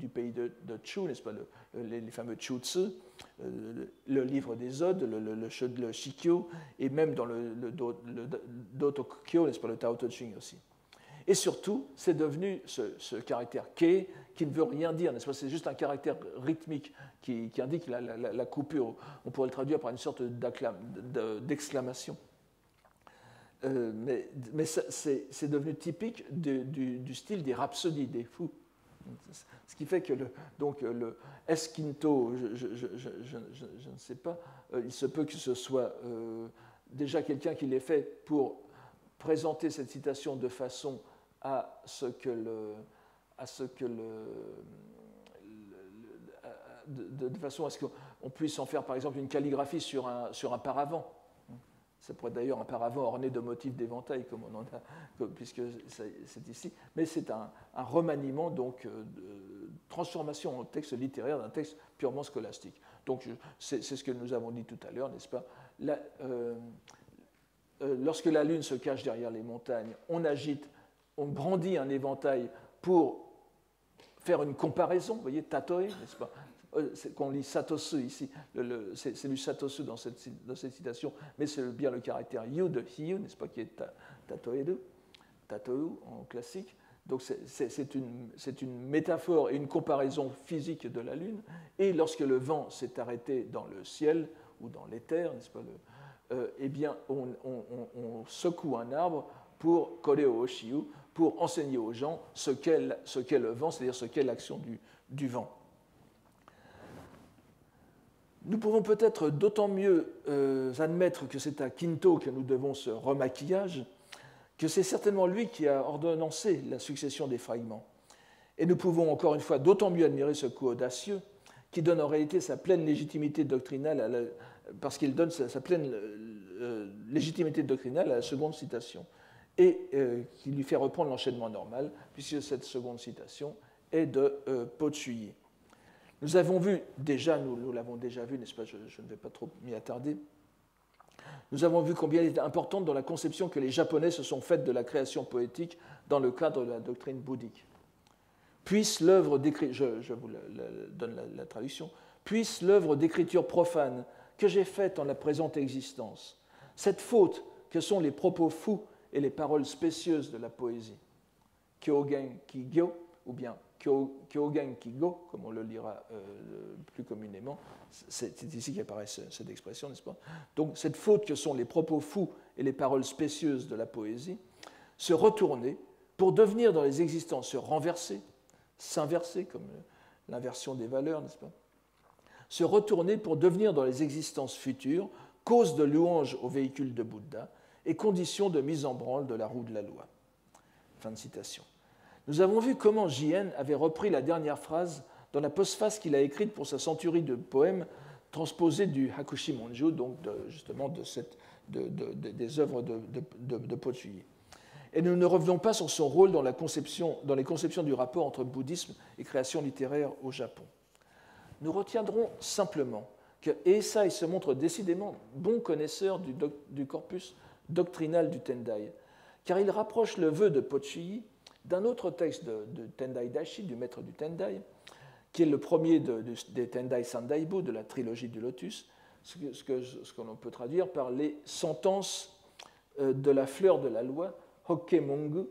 pays de Chu, n'est-ce pas? Les fameux Chutsu, le livre des Odes, le Shikyo, et même dans le Dotokyo, n'est-ce pas? Le Tao Te Ching aussi. Et surtout, c'est devenu ce caractère ke qui ne veut rien dire, n'est-ce pas? C'est juste un caractère rythmique qui indique la coupure. On pourrait le traduire par une sorte d'exclamation. mais c'est devenu typique du style des rhapsodies, des fous. Ce qui fait que le esquinto, je ne sais pas, il se peut que ce soit déjà quelqu'un qui l'ait fait pour présenter cette citation de façon à ce que de façon à ce qu'on puisse en faire par exemple une calligraphie sur un paravent. Ça pourrait être d'ailleurs un paravent orné de motifs d'éventail, comme on en a, puisque c'est ici. Mais c'est un remaniement, donc, de transformation en texte littéraire d'un texte purement scolastique. Donc, c'est ce que nous avons dit tout à l'heure, n'est-ce pas? Lorsque la Lune se cache derrière les montagnes, on agite, on brandit un éventail pour faire une comparaison, vous voyez, tatoe, n'est-ce pas? Qu'on lit satosu ici, c'est lu satosu dans cette citation, mais c'est bien le caractère yu de hiyu, n'est-ce pas, qui est tatoeru en classique. Donc c'est une métaphore et une comparaison physique de la Lune. Et lorsque le vent s'est arrêté dans le ciel ou dans l'éther, n'est-ce pas, eh bien, on secoue un arbre pour koreo oshiu, pour enseigner aux gens ce qu'est le vent, c'est-à-dire ce qu'est l'action du vent. Nous pouvons peut-être d'autant mieux admettre que c'est à Kinto que nous devons ce remaquillage, que c'est certainement lui qui a ordonnancé la succession des fragments. Et nous pouvons encore une fois d'autant mieux admirer ce coup audacieux qui donne en réalité sa pleine légitimité doctrinale, parce qu'il donne sa pleine légitimité doctrinale à la seconde citation, et qui lui fait reprendre l'enchaînement normal, puisque cette seconde citation est de Po-Chuyi. Nous avons vu déjà, nous l'avons déjà vu, n'est-ce pas, je ne vais pas trop m'y attarder, nous avons vu combien il était important dans la conception que les Japonais se sont faites de la création poétique dans le cadre de la doctrine bouddhique. Puisse l'œuvre d'écriture, je vous donne la traduction, puisse l'œuvre d'écriture profane que j'ai faite en la présente existence, cette faute que sont les propos fous et les paroles spécieuses de la poésie, Kyogen Kigyo, ou bien Kyogen Kigo, comme on le lira plus communément, c'est ici qu'apparaît cette expression, n'est-ce pas? Donc cette faute que sont les propos fous et les paroles spécieuses de la poésie, se retourner pour devenir dans les existences, se renverser, s'inverser, comme l'inversion des valeurs, n'est-ce pas? Se retourner pour devenir dans les existences futures cause de louange au véhicule de Bouddha et condition de mise en branle de la roue de la loi. Fin de citation. Nous avons vu comment Jien avait repris la dernière phrase dans la postface qu'il a écrite pour sa centurie de poèmes transposés du Hakushi Monju, donc justement des œuvres de Po-Chuyi. Et nous ne revenons pas sur son rôle dans les conceptions du rapport entre bouddhisme et création littéraire au Japon. Nous retiendrons simplement que Eisai se montre décidément bon connaisseur du corpus doctrinal du Tendai, car il rapproche le vœu de Po-Chuyi d'un autre texte de Tendai Dashi, du maître du Tendai, qui est le premier des Tendai Sandaibo, de la trilogie du Lotus, ce que l'on peut traduire par les sentences de la fleur de la loi, Hokkemongu,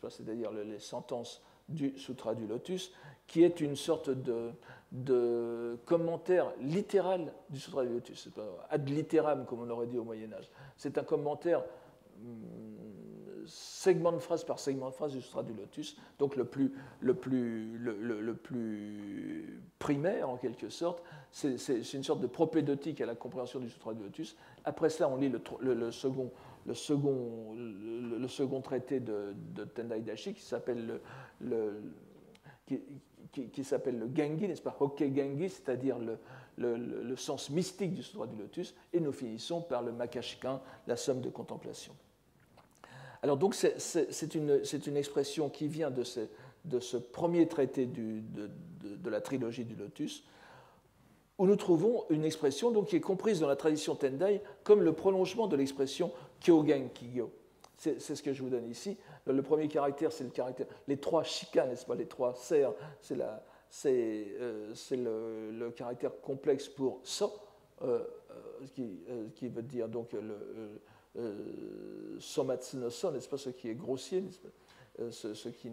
c'est-à-dire les sentences du Sutra du Lotus, qui est une sorte de commentaire littéral du Sutra du Lotus, c'est pas ad litteram, comme on aurait dit au Moyen-Âge. C'est un commentaire segment de phrase par segment de phrase du Sutra du Lotus, donc le plus primaire en quelque sorte. C'est une sorte de propédeutique à la compréhension du Sutra du Lotus. Après cela, on lit le second traité de Tendai Dashi qui s'appelle qui s'appelle le Gengi, n'est-ce pas, Hokke Gengi, c'est-à-dire le sens mystique du Sutra du Lotus, et nous finissons par le Makashikan, la somme de contemplation. Alors donc c'est une expression qui vient de ce premier traité de la trilogie du Lotus, où nous trouvons une expression donc, qui est comprise dans la tradition Tendai comme le prolongement de l'expression Kyogen Kigyo. C'est ce que je vous donne ici. Le premier caractère, c'est le caractère. Les trois shikas, n'est-ce pas, les trois serres, c'est le caractère complexe pour so, qui veut dire donc somatsu no so, n'est-ce pas, ce qui est grossier, ce qui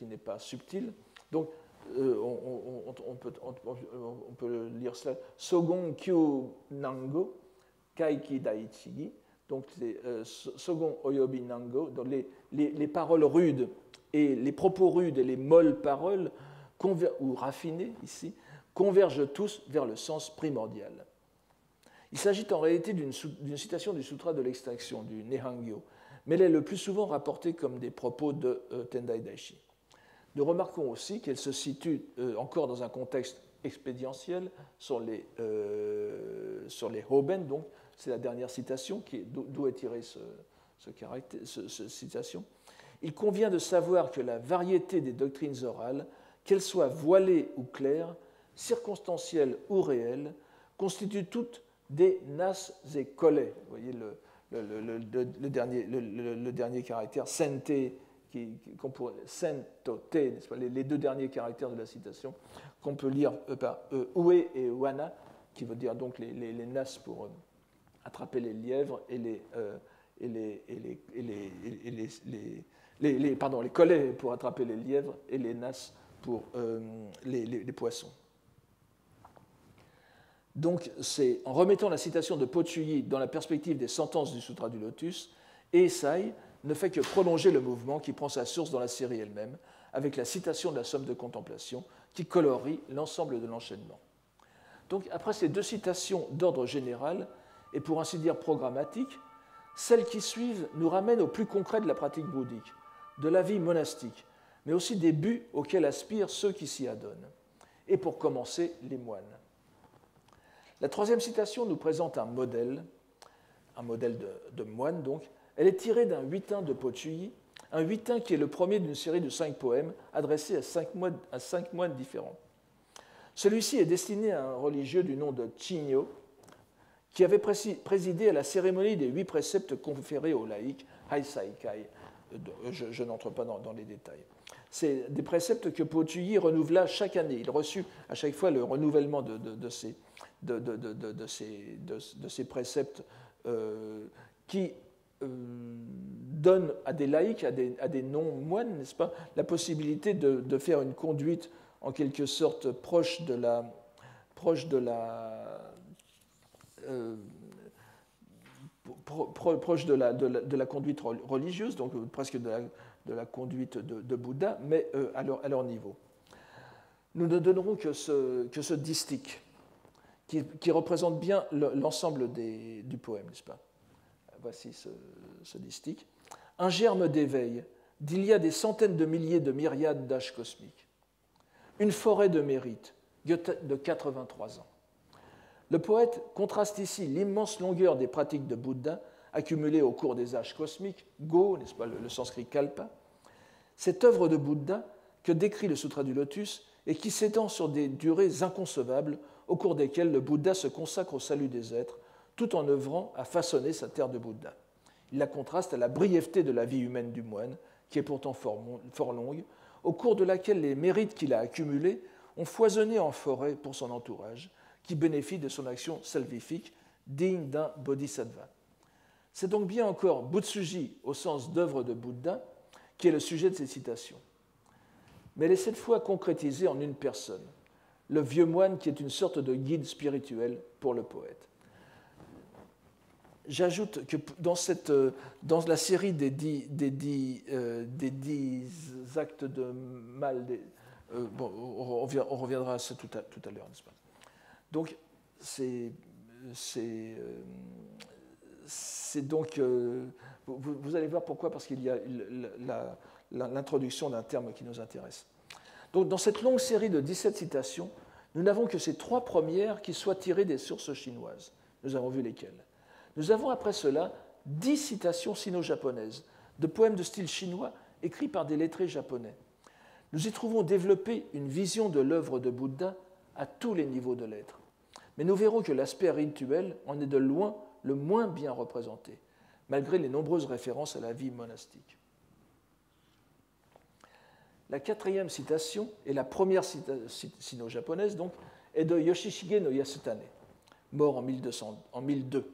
n'est pas subtil. Donc, on peut lire cela. Sogon kyu nango, kaiki daichigi, donc Sogon Oyobi Nango, donc les paroles rudes et les propos rudes et les molles paroles, ou raffinées ici, convergent tous vers le sens primordial. Il s'agit en réalité d'une citation du Sutra de l'extinction, du Nihangyo, mais elle est le plus souvent rapportée comme des propos de Tendai Daishi. Nous remarquons aussi qu'elle se situe encore dans un contexte expédientiel sur les Hoben, donc c'est la dernière citation, d'où est tirée cette citation. Il convient de savoir que la variété des doctrines orales, qu'elles soient voilées ou claires, circonstancielles ou réelles, constituent toutes des nas et collets. Vous voyez le dernier caractère, sente, sentote, les deux derniers caractères de la citation, qu'on peut lire par ue et wana, qui veut dire donc les nas pour attraper les lièvres et les collets pour attraper les lièvres et les nas pour les poissons. Donc, c'est en remettant la citation de Pochuyi dans la perspective des sentences du Sutra du Lotus, Eisai ne fait que prolonger le mouvement qui prend sa source dans la série elle-même, avec la citation de la somme de contemplation qui colorie l'ensemble de l'enchaînement. Donc, après ces deux citations d'ordre général, et pour ainsi dire programmatique, celles qui suivent nous ramènent au plus concret de la pratique bouddhique, de la vie monastique, mais aussi des buts auxquels aspirent ceux qui s'y adonnent. Et pour commencer, les moines. La troisième citation nous présente un modèle de moine donc. Elle est tirée d'un huitain de Pochuyi, un huitain qui est le premier d'une série de 5 poèmes adressés à 5 moines différents. Celui-ci est destiné à un religieux du nom de Chinyo, qui avait présidé à la cérémonie des 8 préceptes conférés aux laïcs, Haisaikai. Je n'entre pas dans les détails. C'est des préceptes que Pochuyi renouvela chaque année. Il reçut à chaque fois le renouvellement de ces préceptes qui donnent à des laïcs, à des non-moines, n'est-ce pas, la possibilité de faire une conduite en quelque sorte proche de la conduite religieuse, donc presque de la conduite de Bouddha, mais à leur niveau. Nous ne donnerons que ce distique, qui représente bien l'ensemble du poème, n'est-ce pas? Voici ce distique. Un germe d'éveil d'il y a des centaines de milliers de myriades d'âges cosmiques. Une forêt de mérite de 83 ans. Le poète contraste ici l'immense longueur des pratiques de Bouddha accumulées au cours des âges cosmiques, Go, n'est-ce pas, le sanskrit kalpa, cette œuvre de Bouddha que décrit le Sutra du Lotus et qui s'étend sur des durées inconcevables au cours desquelles le Bouddha se consacre au salut des êtres tout en œuvrant à façonner sa terre de Bouddha. Il la contraste à la brièveté de la vie humaine du moine, qui est pourtant fort longue, au cours de laquelle les mérites qu'il a accumulés ont foisonné en forêt pour son entourage, qui bénéficie de son action salvifique, digne d'un bodhisattva. C'est donc bien encore Butsuji, au sens d'œuvre de Bouddha, qui est le sujet de ces citations. Mais elle est cette fois concrétisée en une personne, le vieux moine qui est une sorte de guide spirituel pour le poète. J'ajoute que dans la série des 10 actes de mal, on reviendra à ça tout à l'heure, n'est-ce pas? Donc, c'est donc, vous allez voir pourquoi, parce qu'il y a l'introduction d'un terme qui nous intéresse. Donc, dans cette longue série de 17 citations, nous n'avons que ces 3 premières qui soient tirées des sources chinoises. Nous avons vu lesquelles. Nous avons après cela 10 citations sino-japonaises, de poèmes de style chinois écrits par des lettrés japonais. Nous y trouvons développée une vision de l'œuvre de Bouddha à tous les niveaux de l'être. Mais nous verrons que l'aspect rituel en est de loin le moins bien représenté, malgré les nombreuses références à la vie monastique. La 4e citation, et la première sino-japonaise, donc, est de Yoshishige no Yasutane, mort en 1002,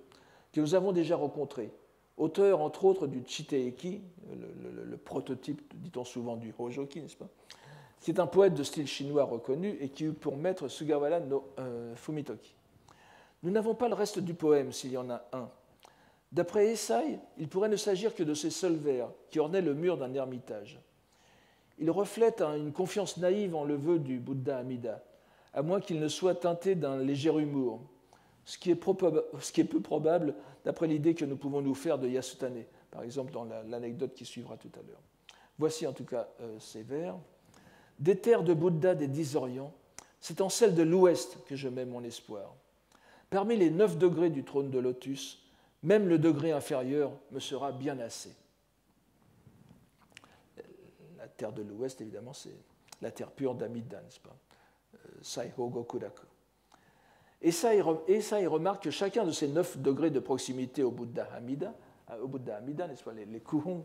que nous avons déjà rencontré, auteur entre autres du Chiteiki, le prototype, dit-on souvent, du Hojoki, n'est-ce pas, qui est un poète de style chinois reconnu et qui eut pour maître Sugawara no Fumitoki. Nous n'avons pas le reste du poème, s'il y en a un, D'après Esai, il pourrait ne s'agir que de ces seuls vers qui ornaient le mur d'un ermitage. Il reflète une confiance naïve en le vœu du Bouddha Amida, à moins qu'il ne soit teinté d'un léger humour, ce qui est peu probable d'après l'idée que nous pouvons nous faire de Yasutane, par exemple dans l'anecdote qui suivra tout à l'heure. Voici en tout cas ces vers. Des terres de Bouddha des 10 Orients, c'est en celle de l'Ouest que je mets mon espoir. Parmi les 9 degrés du trône de lotus, même le degré inférieur me sera bien assez. La terre de l'Ouest, évidemment, c'est la terre pure d'Amida, n'est-ce pas? Saiho Gokuraku. Et ça, il remarque que chacun de ces 9 degrés de proximité au Bouddha Amida, n'est-ce pas, les kuhon,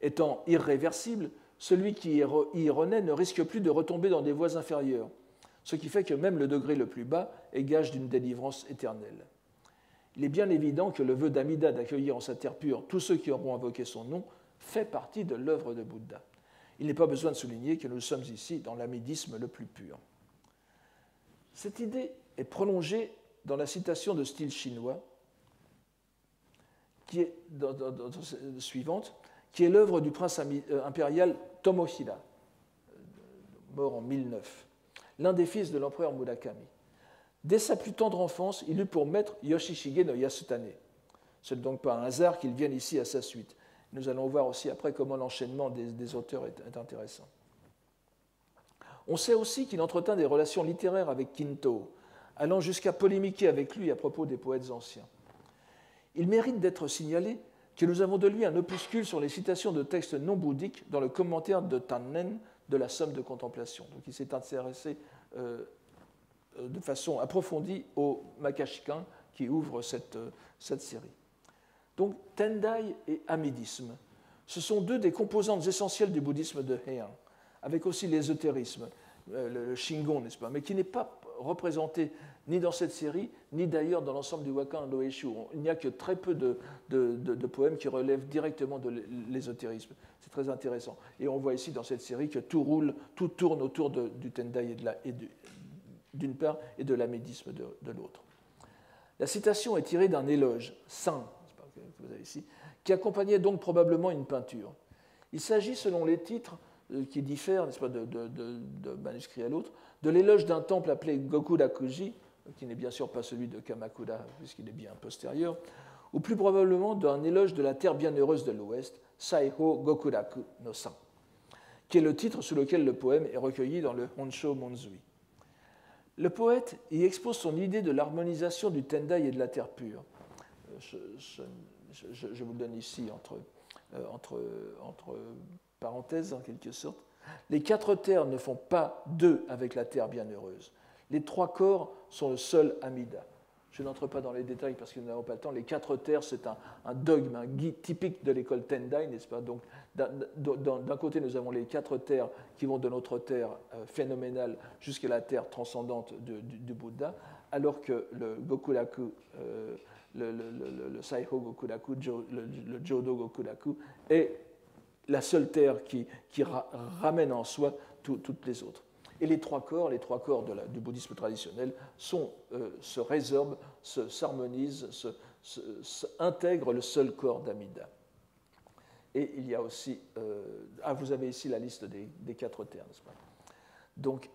étant irréversible, celui qui y renaît ne risque plus de retomber dans des voies inférieures, ce qui fait que même le degré le plus bas est gage d'une délivrance éternelle. Il est bien évident que le vœu d'Amida d'accueillir en sa terre pure tous ceux qui auront invoqué son nom fait partie de l'œuvre de Bouddha. Il n'est pas besoin de souligner que nous sommes ici dans l'amidisme le plus pur. Cette idée est prolongée dans la citation de style chinois qui est suivante, qui est l'œuvre du prince impérial Tomohira, mort en 1009, l'un des fils de l'empereur Murakami. Dès sa plus tendre enfance, il eut pour maître Yoshishige no Yasutane. Ce n'est donc pas un hasard qu'il vienne ici à sa suite. Nous allons voir aussi après comment l'enchaînement des auteurs est intéressant. On sait aussi qu'il entretint des relations littéraires avec Kinto, allant jusqu'à polémiquer avec lui à propos des poètes anciens. Il mérite d'être signalé que nous avons de lui un opuscule sur les citations de textes non bouddhiques dans le commentaire de Tannen de la Somme de Contemplation. Donc il s'est intéressé de façon approfondie au Makashikan qui ouvre cette série. Donc Tendai et Amidisme, ce sont deux des composantes essentielles du bouddhisme de Heian, avec aussi l'ésotérisme, le Shingon, n'est-ce pas, mais qui n'est pas représenté ni dans cette série, ni d'ailleurs dans l'ensemble du Wakan Doeshu. Il n'y a que très peu de poèmes qui relèvent directement de l'ésotérisme. C'est très intéressant. Et on voit ici dans cette série que tout tourne autour du Tendai d'une part et de l'amidisme de l'autre. La citation est tirée d'un éloge, saint, que vous avez ici, qui accompagnait donc probablement une peinture. Il s'agit, selon les titres, qui diffèrent, n'est-ce pas, de manuscrit à l'autre, de l'éloge d'un temple appelé Gokurakuji, qui n'est bien sûr pas celui de Kamakura, puisqu'il est bien postérieur, ou plus probablement d'un éloge de la terre bienheureuse de l'Ouest, Saiho Gokuraku no San, qui est le titre sous lequel le poème est recueilli dans le Honsho Monzui. Le poète y expose son idée de l'harmonisation du Tendai et de la terre pure. Je vous le donne ici entre parenthèses, en quelque sorte. Les 4 terres ne font pas 2 avec la terre bienheureuse. Les 3 corps sont le seul Amida. Je n'entre pas dans les détails parce que nous n'avons pas le temps. Les 4 terres, c'est un dogme, un guide typique de l'école Tendai, n'est-ce pas? Donc, d'un côté, nous avons les 4 terres qui vont de notre terre phénoménale jusqu'à la terre transcendante du Bouddha, alors que le Gokuraku, le Saiho Gokuraku, le Jodo Gokuraku, est la seule terre qui ramène en soi toutes les autres. Et les 3 corps du bouddhisme traditionnel se résorbent, s'harmonisent, intègrent le seul corps d'Amida. Et il y a aussi... vous avez ici la liste des 4 terres, n'est-ce pas? Donc,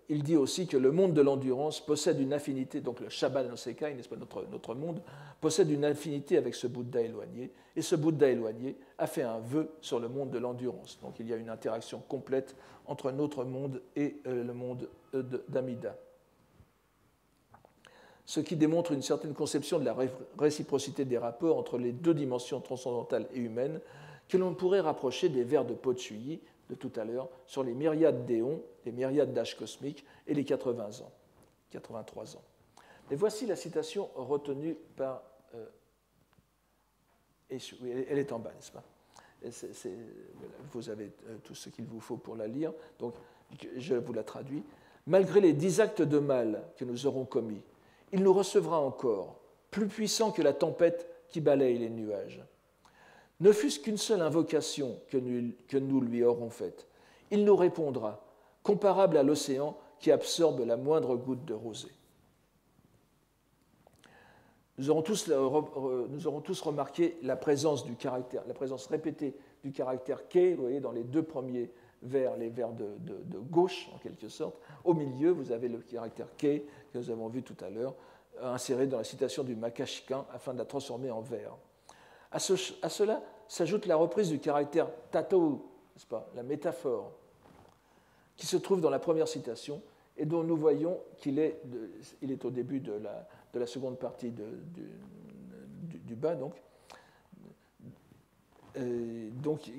il dit aussi que le monde de l'endurance possède une affinité, donc le Shabba no Sekai, n'est-ce pas, notre monde, possède une affinité avec ce Bouddha éloigné, et ce Bouddha éloigné a fait un vœu sur le monde de l'endurance. Donc il y a une interaction complète entre notre monde et le monde d'Amida. Ce qui démontre une certaine conception de la réciprocité des rapports entre les 2 dimensions transcendantales et humaines que l'on pourrait rapprocher des vers de Pochuyi de tout à l'heure sur les myriades d'éons, les myriades d'âges cosmiques et les 83 ans. Mais voici la citation retenue par... elle est en bas, n'est-ce pas? Vous avez tout ce qu'il vous faut pour la lire, donc je vous la traduis. Malgré les 10 actes de mal que nous aurons commis, il nous recevra encore, plus puissant que la tempête qui balaye les nuages. Ne fût-ce qu'une seule invocation que nous lui aurons faite, il nous répondra, comparable à l'océan qui absorbe la moindre goutte de rosée. Nous aurons tous remarqué la présence répétée du caractère K, vous voyez, dans les deux premiers vers, les vers de gauche, en quelque sorte. Au milieu, vous avez le caractère K, que nous avons vu tout à l'heure, inséré dans la citation du Makashikan afin de la transformer en vers. À cela s'ajoute la reprise du caractère tatou, n'est-ce pas, la métaphore, qui se trouve dans la première citation et dont nous voyons qu'il est au début de la seconde partie du bas, donc,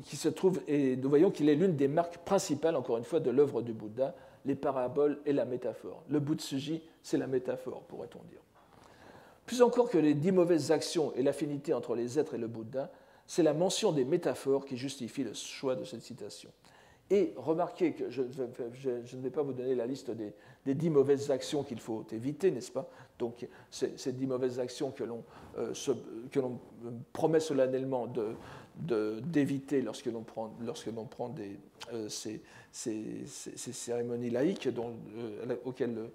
qui se trouve, et nous voyons qu'il est l'une des marques principales, encore une fois, de l'œuvre du Bouddha, les paraboles et la métaphore. Le Butsuji, c'est la métaphore, pourrait-on dire. Plus encore que les 10 mauvaises actions et l'affinité entre les êtres et le Bouddha, c'est la mention des métaphores qui justifie le choix de cette citation. Et remarquez que je ne vais pas vous donner la liste des 10 mauvaises actions qu'il faut éviter, n'est-ce pas? Donc, ces 10 mauvaises actions que l'on promet solennellement d'éviter lorsque l'on prend ces cérémonies laïques auxquelles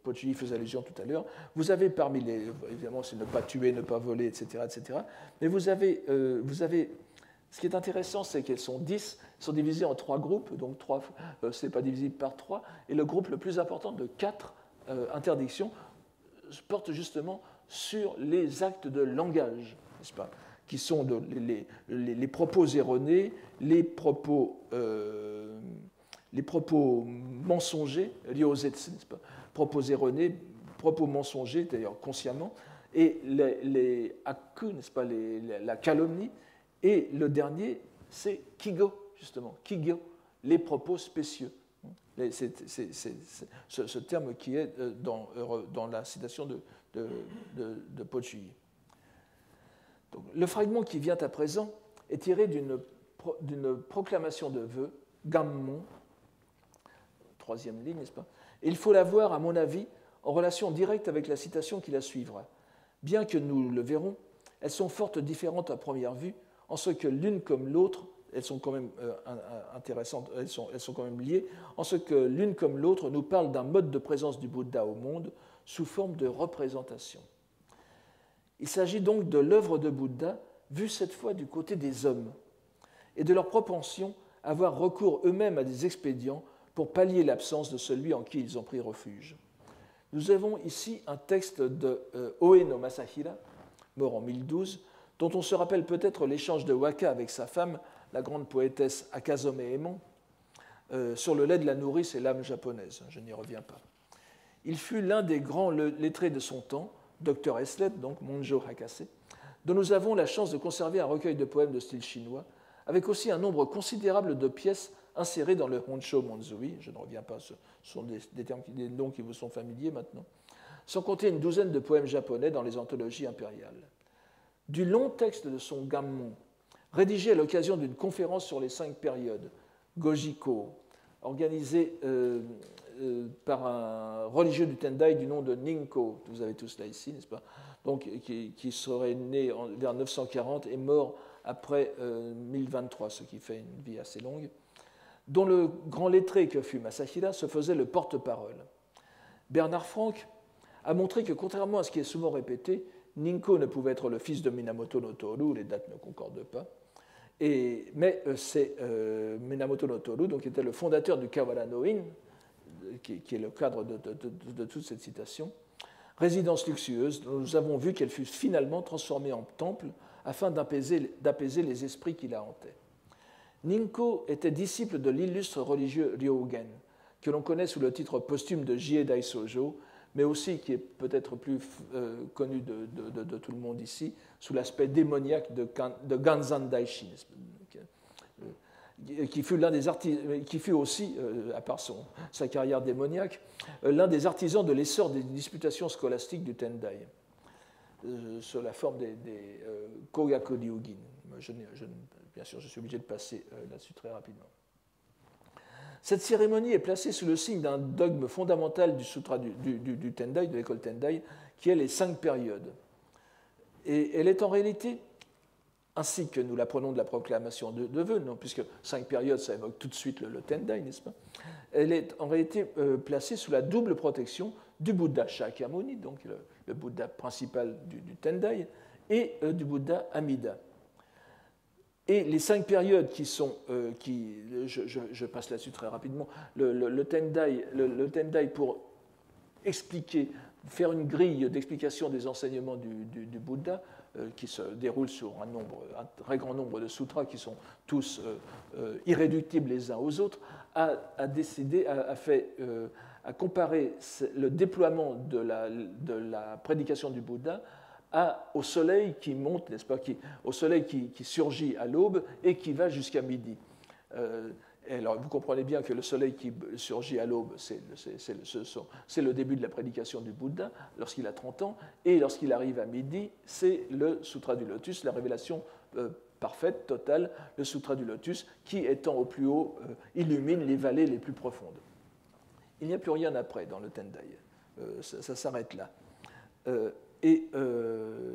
Pocci faisait allusion tout à l'heure. Vous avez parmi les... Évidemment, c'est ne pas tuer, ne pas voler, etc. etc. Mais vous avez ce qui est intéressant, c'est qu'elles sont 10, sont divisées en 3 groupes, donc ce n'est pas divisible par 3, et le groupe le plus important de 4 interdictions porte justement sur les actes de langage, n'est-ce pas, qui sont les propos erronés, les propos mensongers, liés aux zetsu, n'est-ce pas, propos erronés, propos mensongers, d'ailleurs consciemment, et les haku, n'est-ce pas, la calomnie. Et le dernier, c'est kigo, justement, kigyo, les propos spécieux. C'est ce terme qui est dans la citation de Pocci. Le fragment qui vient à présent est tiré d'une proclamation de vœux, Gammon, troisième ligne, n'est-ce pas? Et il faut la voir, à mon avis, en relation directe avec la citation qui la suivra. Bien que nous le verrons, elles sont fort différentes à première vue, en ce que l'une comme l'autre, elles sont quand même intéressantes, elles sont quand même liées, en ce que l'une comme l'autre nous parlent d'un mode de présence du Bouddha au monde sous forme de représentation. Il s'agit donc de l'œuvre de Bouddha vue cette fois du côté des hommes et de leur propension à avoir recours eux-mêmes à des expédients pour pallier l'absence de celui en qui ils ont pris refuge. Nous avons ici un texte de Oe Masahira, mort en 1012, dont on se rappelle peut-être l'échange de Waka avec sa femme, la grande poétesse Akazome Emon, sur le lait de la nourrice et l'âme japonaise. Je n'y reviens pas. Il fut l'un des grands lettrés de son temps, Dr. Eslet, donc Monjo Hakase, dont nous avons la chance de conserver un recueil de poèmes de style chinois, avec aussi un nombre considérable de pièces insérées dans le Honsho Monzui. Je ne reviens pas, ce sont des noms qui vous sont familiers maintenant, sans compter une douzaine de poèmes japonais dans les anthologies impériales. Du long texte de son Gammon, rédigé à l'occasion d'une conférence sur les 5 périodes, Gojiko, organisée par un religieux du Tendai du nom de Ninko, vous avez tous là ici, n'est-ce pas, donc, qui serait né vers 940 et mort après 1023, ce qui fait une vie assez longue, dont le grand lettré que fut Masahira se faisait le porte-parole. Bernard Franck a montré que, contrairement à ce qui est souvent répété, Ninko ne pouvait être le fils de Minamoto no Toru, les dates ne concordent pas, mais c'est Minamoto no Toru, donc, qui était le fondateur du Kawara no In, qui est le cadre de toute cette citation, résidence luxueuse dont nous avons vu qu'elle fut finalement transformée en temple afin d'apaiser les esprits qui la hantaient. Ninko était disciple de l'illustre religieux Ryogen, que l'on connaît sous le titre posthume de Jie Daisojo, mais aussi qui est peut-être plus connu de tout le monde ici, sous l'aspect démoniaque de Ganzan Daishi, qui fut aussi, à part sa carrière démoniaque, l'un des artisans de l'essor des disputations scolastiques du Tendai, sous la forme des Kogaku Ryugin. Bien sûr, je suis obligé de passer là-dessus très rapidement. Cette cérémonie est placée sous le signe d'un dogme fondamental du sutra du Tendai, de l'école Tendai, qui est les 5 périodes. Et elle est en réalité, ainsi que nous l'apprenons de la proclamation de vœux, non, puisque 5 périodes, ça évoque tout de suite le Tendai, n'est-ce pas? Elle est en réalité placée sous la double protection du Bouddha Shakyamuni, donc le Bouddha principal du Tendai, et du Bouddha Amida. Et les 5 périodes qui sont, je passe là-dessus très rapidement, le Tendai pour expliquer, faire une grille d'explication des enseignements du Bouddha, qui se déroule sur un très grand nombre de sutras qui sont tous irréductibles les uns aux autres, a comparé le déploiement de la prédication du Bouddha au soleil qui monte, n'est-ce pas, au soleil qui surgit à l'aube et qui va jusqu'à midi. Alors, vous comprenez bien que le soleil qui surgit à l'aube, c'est le début de la prédication du Bouddha lorsqu'il a 30 ans, et lorsqu'il arrive à midi, c'est le Sutra du Lotus, la révélation parfaite, totale, le Sutra du Lotus, qui, étant au plus haut, illumine les vallées les plus profondes. Il n'y a plus rien après dans le Tendai. Ça s'arrête là.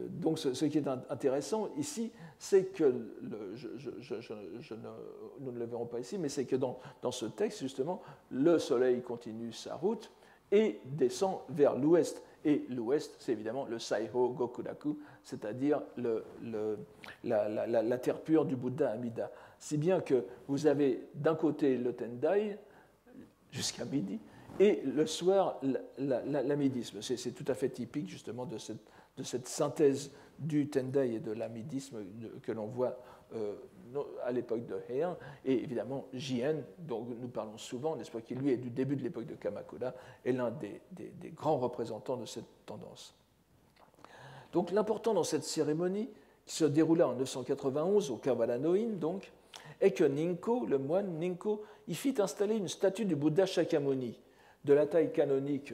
Donc, ce qui est intéressant ici, c'est que, nous ne le verrons pas ici, mais c'est que dans ce texte, justement, le soleil continue sa route et descend vers l'ouest. Et l'ouest, c'est évidemment le Saiho Gokuraku, c'est-à-dire la terre pure du Bouddha Amida. Si bien que vous avez d'un côté le Tendai, jusqu'à midi, et le soir, l'amidisme. C'est tout à fait typique, justement, de cette synthèse du Tendai et de l'amidisme que l'on voit à l'époque de Heian, et évidemment Jien, dont nous parlons souvent, n'est-ce pas, qui lui est du début de l'époque de Kamakura, est l'un des grands représentants de cette tendance. Donc l'important dans cette cérémonie, qui se déroula en 991 au Kawara-no-in, donc, est que Ninko, le moine Ninko, y fit installer une statue du Bouddha Shakyamuni, de la taille canonique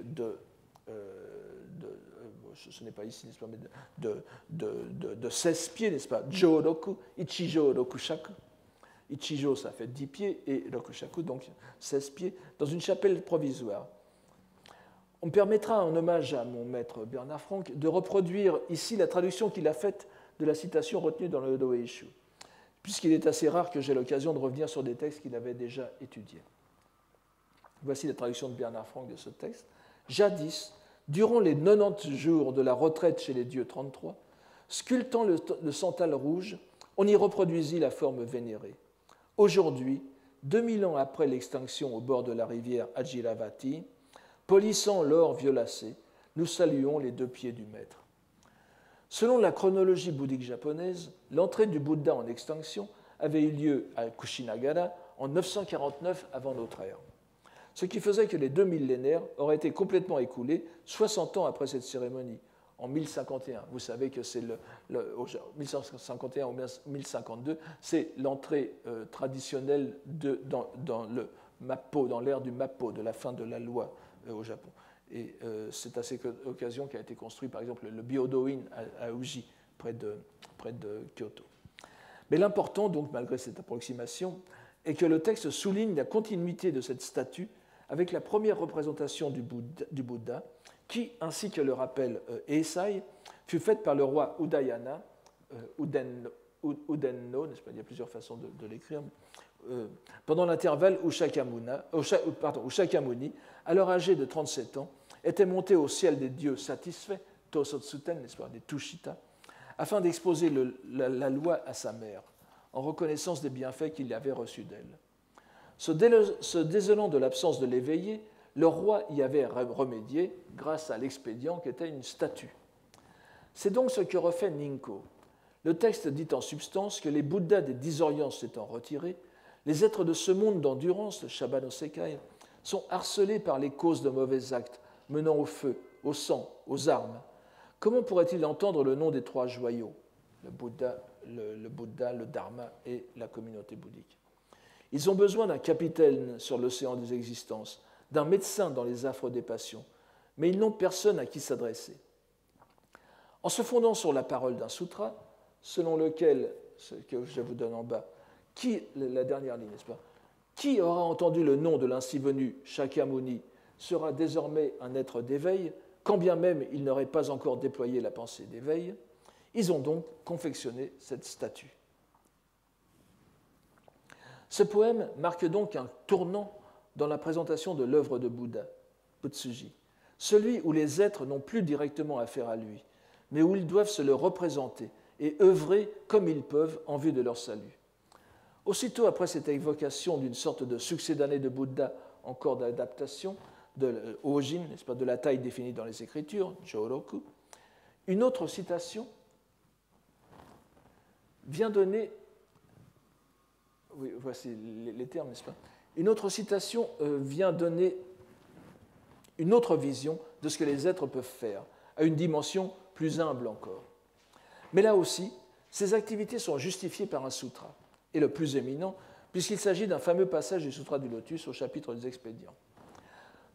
ce n'est pas ici, n'est-ce pas, mais de 16 pieds, n'est-ce pas, Jōroku, Ichijo Rokushaku. Ichijo, ça fait 10 pieds, et Rokushaku, donc 16 pieds, dans une chapelle provisoire. On me permettra, en hommage à mon maître Bernard Franck, de reproduire ici la traduction qu'il a faite de la citation retenue dans le Doeishu, puisqu'il est assez rare que j'ai l'occasion de revenir sur des textes qu'il avait déjà étudiés. Voici la traduction de Bernard Franck de ce texte. Jadis, durant les 90 jours de la retraite chez les dieux 33, sculptant le santal rouge, on y reproduisit la forme vénérée. Aujourd'hui, 2000 ans après l'extinction au bord de la rivière Ajiravati, polissant l'or violacé, nous saluons les 2 pieds du maître. Selon la chronologie bouddhique japonaise, l'entrée du Bouddha en extinction avait eu lieu à Kushinagara en 949 avant notre ère, ce qui faisait que les 2 millénaires auraient été complètement écoulés 60 ans après cette cérémonie, en 1051. Vous savez que c'est 1151 ou 1052, c'est l'entrée traditionnelle dans le Mappo, dans l'ère du Mappo, de la fin de la loi au Japon. Et c'est à cette occasion qu'a été construit, par exemple, le Byodo-in à Uji, près de Kyoto. Mais l'important, donc, malgré cette approximation, est que le texte souligne la continuité de cette statue avec la première représentation du Bouddha, qui, ainsi que le rappelle Eisai, fut faite par le roi Udayana, Udenno, n'est-ce pas, il y a plusieurs façons de l'écrire, pendant l'intervalle où Shakyamuni, alors âgé de 37 ans, était monté au ciel des dieux satisfaits, Tosotsuten, n'est-ce pas, des Tushita, afin d'exposer la loi à sa mère, en reconnaissance des bienfaits qu'il avait reçus d'elle. Se désolant de l'absence de l'éveillé, le roi y avait remédié grâce à l'expédient qui était une statue. C'est donc ce que refait Ninko. Le texte dit en substance que les Bouddhas des 10 Orients s'étant retirés, les êtres de ce monde d'endurance, le Shabba no Sekai, sont harcelés par les causes de mauvais actes, menant au feu, au sang, aux armes. Comment pourrait-il entendre le nom des 3 joyaux, le Bouddha, le Dharma et la communauté bouddhique? Ils ont besoin d'un capitaine sur l'océan des existences, d'un médecin dans les affres des passions, mais ils n'ont personne à qui s'adresser. En se fondant sur la parole d'un sutra, selon lequel, ce que je vous donne en bas, la dernière ligne, n'est-ce pas, qui aura entendu le nom de l'ainsi venu Shakyamuni sera désormais un être d'éveil, quand bien même il n'aurait pas encore déployé la pensée d'éveil. Ils ont donc confectionné cette statue. Ce poème marque donc un tournant dans la présentation de l'œuvre de Bouddha, Butsuji. celui où les êtres n'ont plus directement affaire à lui, mais où ils doivent se le représenter et œuvrer comme ils peuvent en vue de leur salut. Aussitôt après cette évocation d'une sorte de succédané de Bouddha en cours d'adaptation, de Ojin, n'est-ce pas, de la taille définie dans les Écritures, Jōroku, une autre citation vient donner, oui, voici les termes, n'est-ce pas? Une autre citation vient donner une autre vision de ce que les êtres peuvent faire, à une dimension plus humble encore. Mais là aussi, ces activités sont justifiées par un sutra, et le plus éminent, puisqu'il s'agit d'un fameux passage du Sutra du Lotus au chapitre des expédients.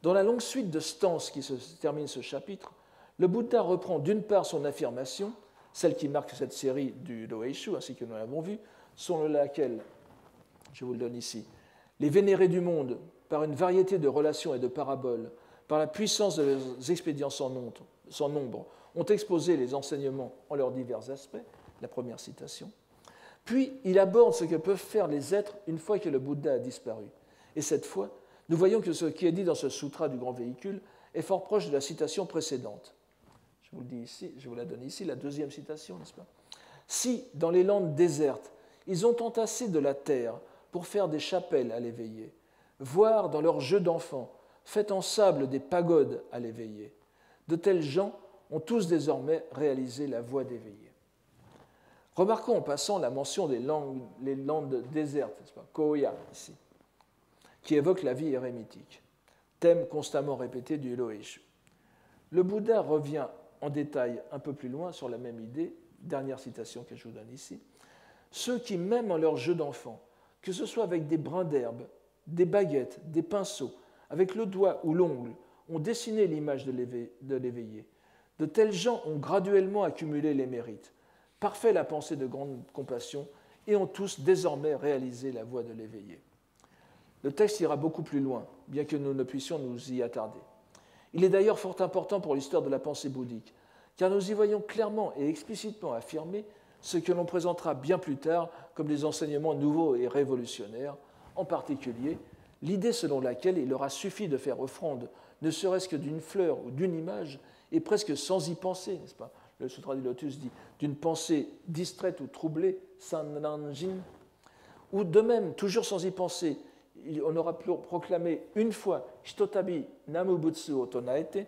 Dans la longue suite de stances qui se termine ce chapitre, le Bouddha reprend d'une part son affirmation, celle qui marque cette série du Doeishu, ainsi que nous l'avons vu, selon laquelle, je vous le donne ici, les vénérés du monde, par une variété de relations et de paraboles, par la puissance de leurs expédients sans nombre, ont exposé les enseignements en leurs divers aspects, la première citation. Puis, il aborde ce que peuvent faire les êtres une fois que le Bouddha a disparu. Et cette fois, nous voyons que ce qui est dit dans ce sutra du grand véhicule est fort proche de la citation précédente. Je vous le dis ici, je vous la donne ici, la deuxième citation, n'est-ce pas? Si, dans les landes désertes, ils ont entassé de la terre pour faire des chapelles à l'éveillé, voire dans leurs jeux d'enfants, fait en sable des pagodes à l'éveillé, de tels gens ont tous désormais réalisé la voie d'éveillé. Remarquons en passant la mention des landes désertes, n'est-ce pas, Koya, ici, qui évoque la vie érémitique, thème constamment répété du Loeshu. Le Bouddha revient en détail un peu plus loin sur la même idée, dernière citation que je vous donne ici. Ceux qui, même en leur jeu d'enfant, que ce soit avec des brins d'herbe, des baguettes, des pinceaux, avec le doigt ou l'ongle, ont dessiné l'image de l'éveillé. De tels gens ont graduellement accumulé les mérites, parfait la pensée de grande compassion, et ont tous désormais réalisé la voie de l'éveillé. Le texte ira beaucoup plus loin, bien que nous ne puissions nous y attarder. Il est d'ailleurs fort important pour l'histoire de la pensée bouddhique, car nous y voyons clairement et explicitement affirmer ce que l'on présentera bien plus tard comme des enseignements nouveaux et révolutionnaires, en particulier l'idée selon laquelle il aura suffi de faire offrande, ne serait-ce que d'une fleur ou d'une image, et presque sans y penser, n'est-ce pas? Le Sutra du Lotus dit d'une pensée distraite ou troublée, sanranjin, ou de même, toujours sans y penser, on aura proclamé une fois Hitotabi Namu Butsu o Tonaete,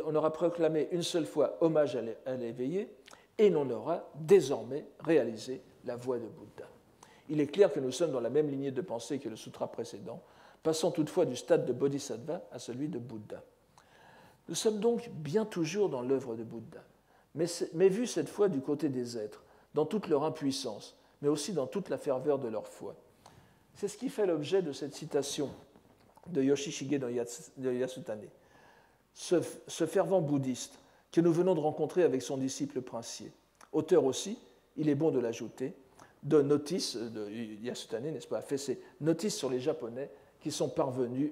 on aura proclamé une seule fois hommage à l'éveillé, et l'on aura désormais réalisé la voie de Bouddha. Il est clair que nous sommes dans la même lignée de pensée que le sutra précédent, passant toutefois du stade de Bodhisattva à celui de Bouddha. Nous sommes donc bien toujours dans l'œuvre de Bouddha, mais vu cette fois du côté des êtres, dans toute leur impuissance, mais aussi dans toute la ferveur de leur foi. C'est ce qui fait l'objet de cette citation de Yoshishige de Yasutane, ce fervent bouddhiste que nous venons de rencontrer avec son disciple princier. Auteur aussi, il est bon de l'ajouter, de notices, de Yasutane, n'est-ce pas, a fait ces notices sur les Japonais qui sont parvenus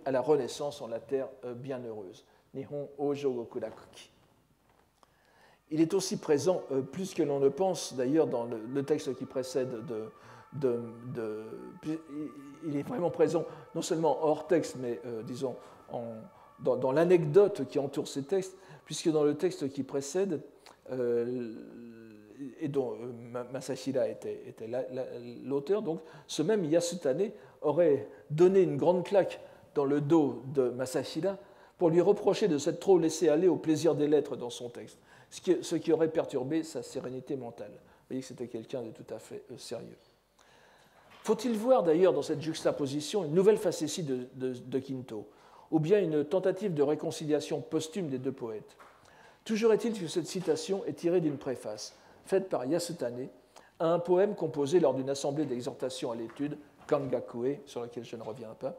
à la renaissance en la terre bienheureuse. Nihon Ojo Gokurakuki. Il est aussi présent, plus que l'on ne pense d'ailleurs, dans le texte qui précède il est vraiment présent non seulement hors texte, mais disons dans l'anecdote qui entoure ces textes, puisque dans le texte qui précède, et dont Masashira était l'auteur, donc ce même Yasutane aurait donné une grande claque dans le dos de Masashira pour lui reprocher de s'être trop laissé aller au plaisir des lettres dans son texte, ce qui aurait perturbé sa sérénité mentale. Vous voyez que c'était quelqu'un de tout à fait sérieux. Faut-il voir d'ailleurs dans cette juxtaposition une nouvelle facétie de Kinto, ou bien une tentative de réconciliation posthume des deux poètes? Toujours est-il que cette citation est tirée d'une préface, faite par Yasutane, à un poème composé lors d'une assemblée d'exhortation à l'étude, Kangakue, sur laquelle je ne reviens pas,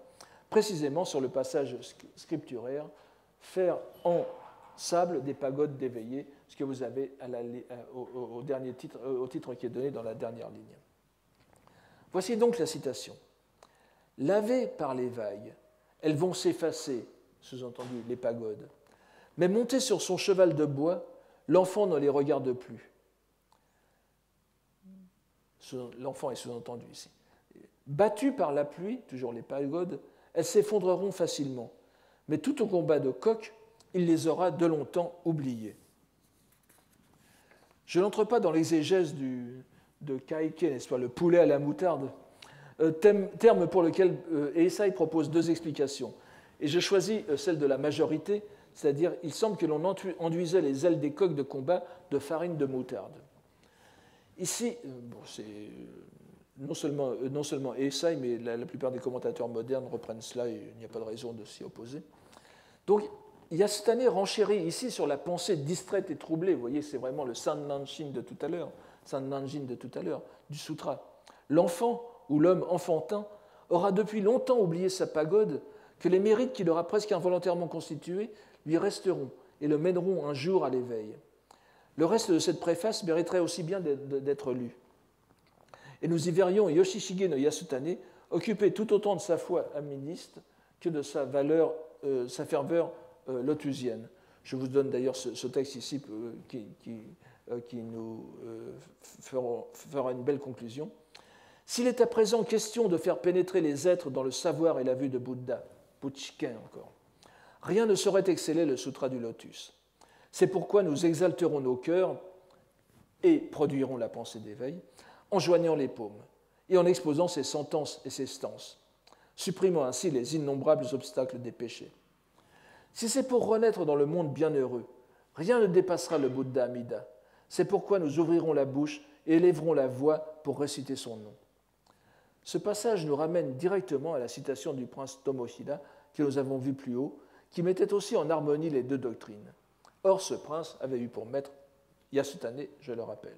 précisément sur le passage scripturaire, faire en sable des pagodes d'éveillés, ce que vous avez au titre qui est donné dans la dernière ligne. Voici donc la citation. Lavées par les vagues, elles vont s'effacer, sous-entendu les pagodes, mais montées sur son cheval de bois, l'enfant ne les regarde plus. L'enfant est sous-entendu ici. Battues par la pluie, toujours les pagodes, elles s'effondreront facilement, mais tout au combat de coq, il les aura de longtemps oubliés. Je n'entre pas dans l'exégèse de Kaike, n'est-ce pas, le poulet à la moutarde, terme pour lequel Eisai propose deux explications. Et j'ai choisi celle de la majorité, c'est-à-dire il semble que l'on enduisait les ailes des coqs de combat de farine de moutarde. Ici, bon, c'est non seulement Eisai, mais la plupart des commentateurs modernes reprennent cela et il n'y a pas de raison de s'y opposer. Donc, Yasutane renchérit ici sur la pensée distraite et troublée. Vous voyez, c'est vraiment le Sannanshin de tout à l'heure, du sutra. L'enfant ou l'homme enfantin aura depuis longtemps oublié sa pagode, que les mérites qu'il aura presque involontairement constitués lui resteront et le mèneront un jour à l'éveil. Le reste de cette préface mériterait aussi bien d'être lu. Et nous y verrions Yoshishige no Yasutane occupé tout autant de sa foi aministe que de sa ferveur lotusienne. Je vous donne d'ailleurs ce texte ici qui nous fera une belle conclusion. S'il est à présent question de faire pénétrer les êtres dans le savoir et la vue de Bouddha, Buchiken encore, rien ne saurait exceller le Sutra du Lotus. C'est pourquoi nous exalterons nos cœurs et produirons la pensée d'éveil en joignant les paumes et en exposant ses sentences et ses stances, supprimant ainsi les innombrables obstacles des péchés. Si c'est pour renaître dans le monde bienheureux, rien ne dépassera le Bouddha Amida. C'est pourquoi nous ouvrirons la bouche et élèverons la voix pour réciter son nom. Ce passage nous ramène directement à la citation du prince Tomohira que nous avons vu plus haut, qui mettait aussi en harmonie les deux doctrines. Or, ce prince avait eu pour maître Yasutane, je le rappelle.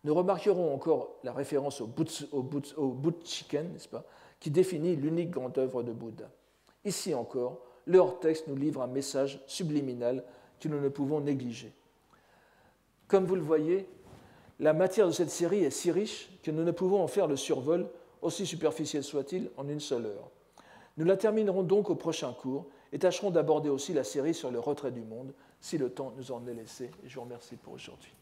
Nous remarquerons encore la référence au Buchiken, n'est-ce pas, qui définit l'unique grande œuvre de Bouddha. Ici encore, le hors-texte nous livre un message subliminal que nous ne pouvons négliger. Comme vous le voyez, la matière de cette série est si riche que nous ne pouvons en faire le survol, aussi superficiel soit-il, en une seule heure. Nous la terminerons donc au prochain cours et tâcherons d'aborder aussi la série sur le retrait du monde, si le temps nous en est laissé. Et je vous remercie pour aujourd'hui.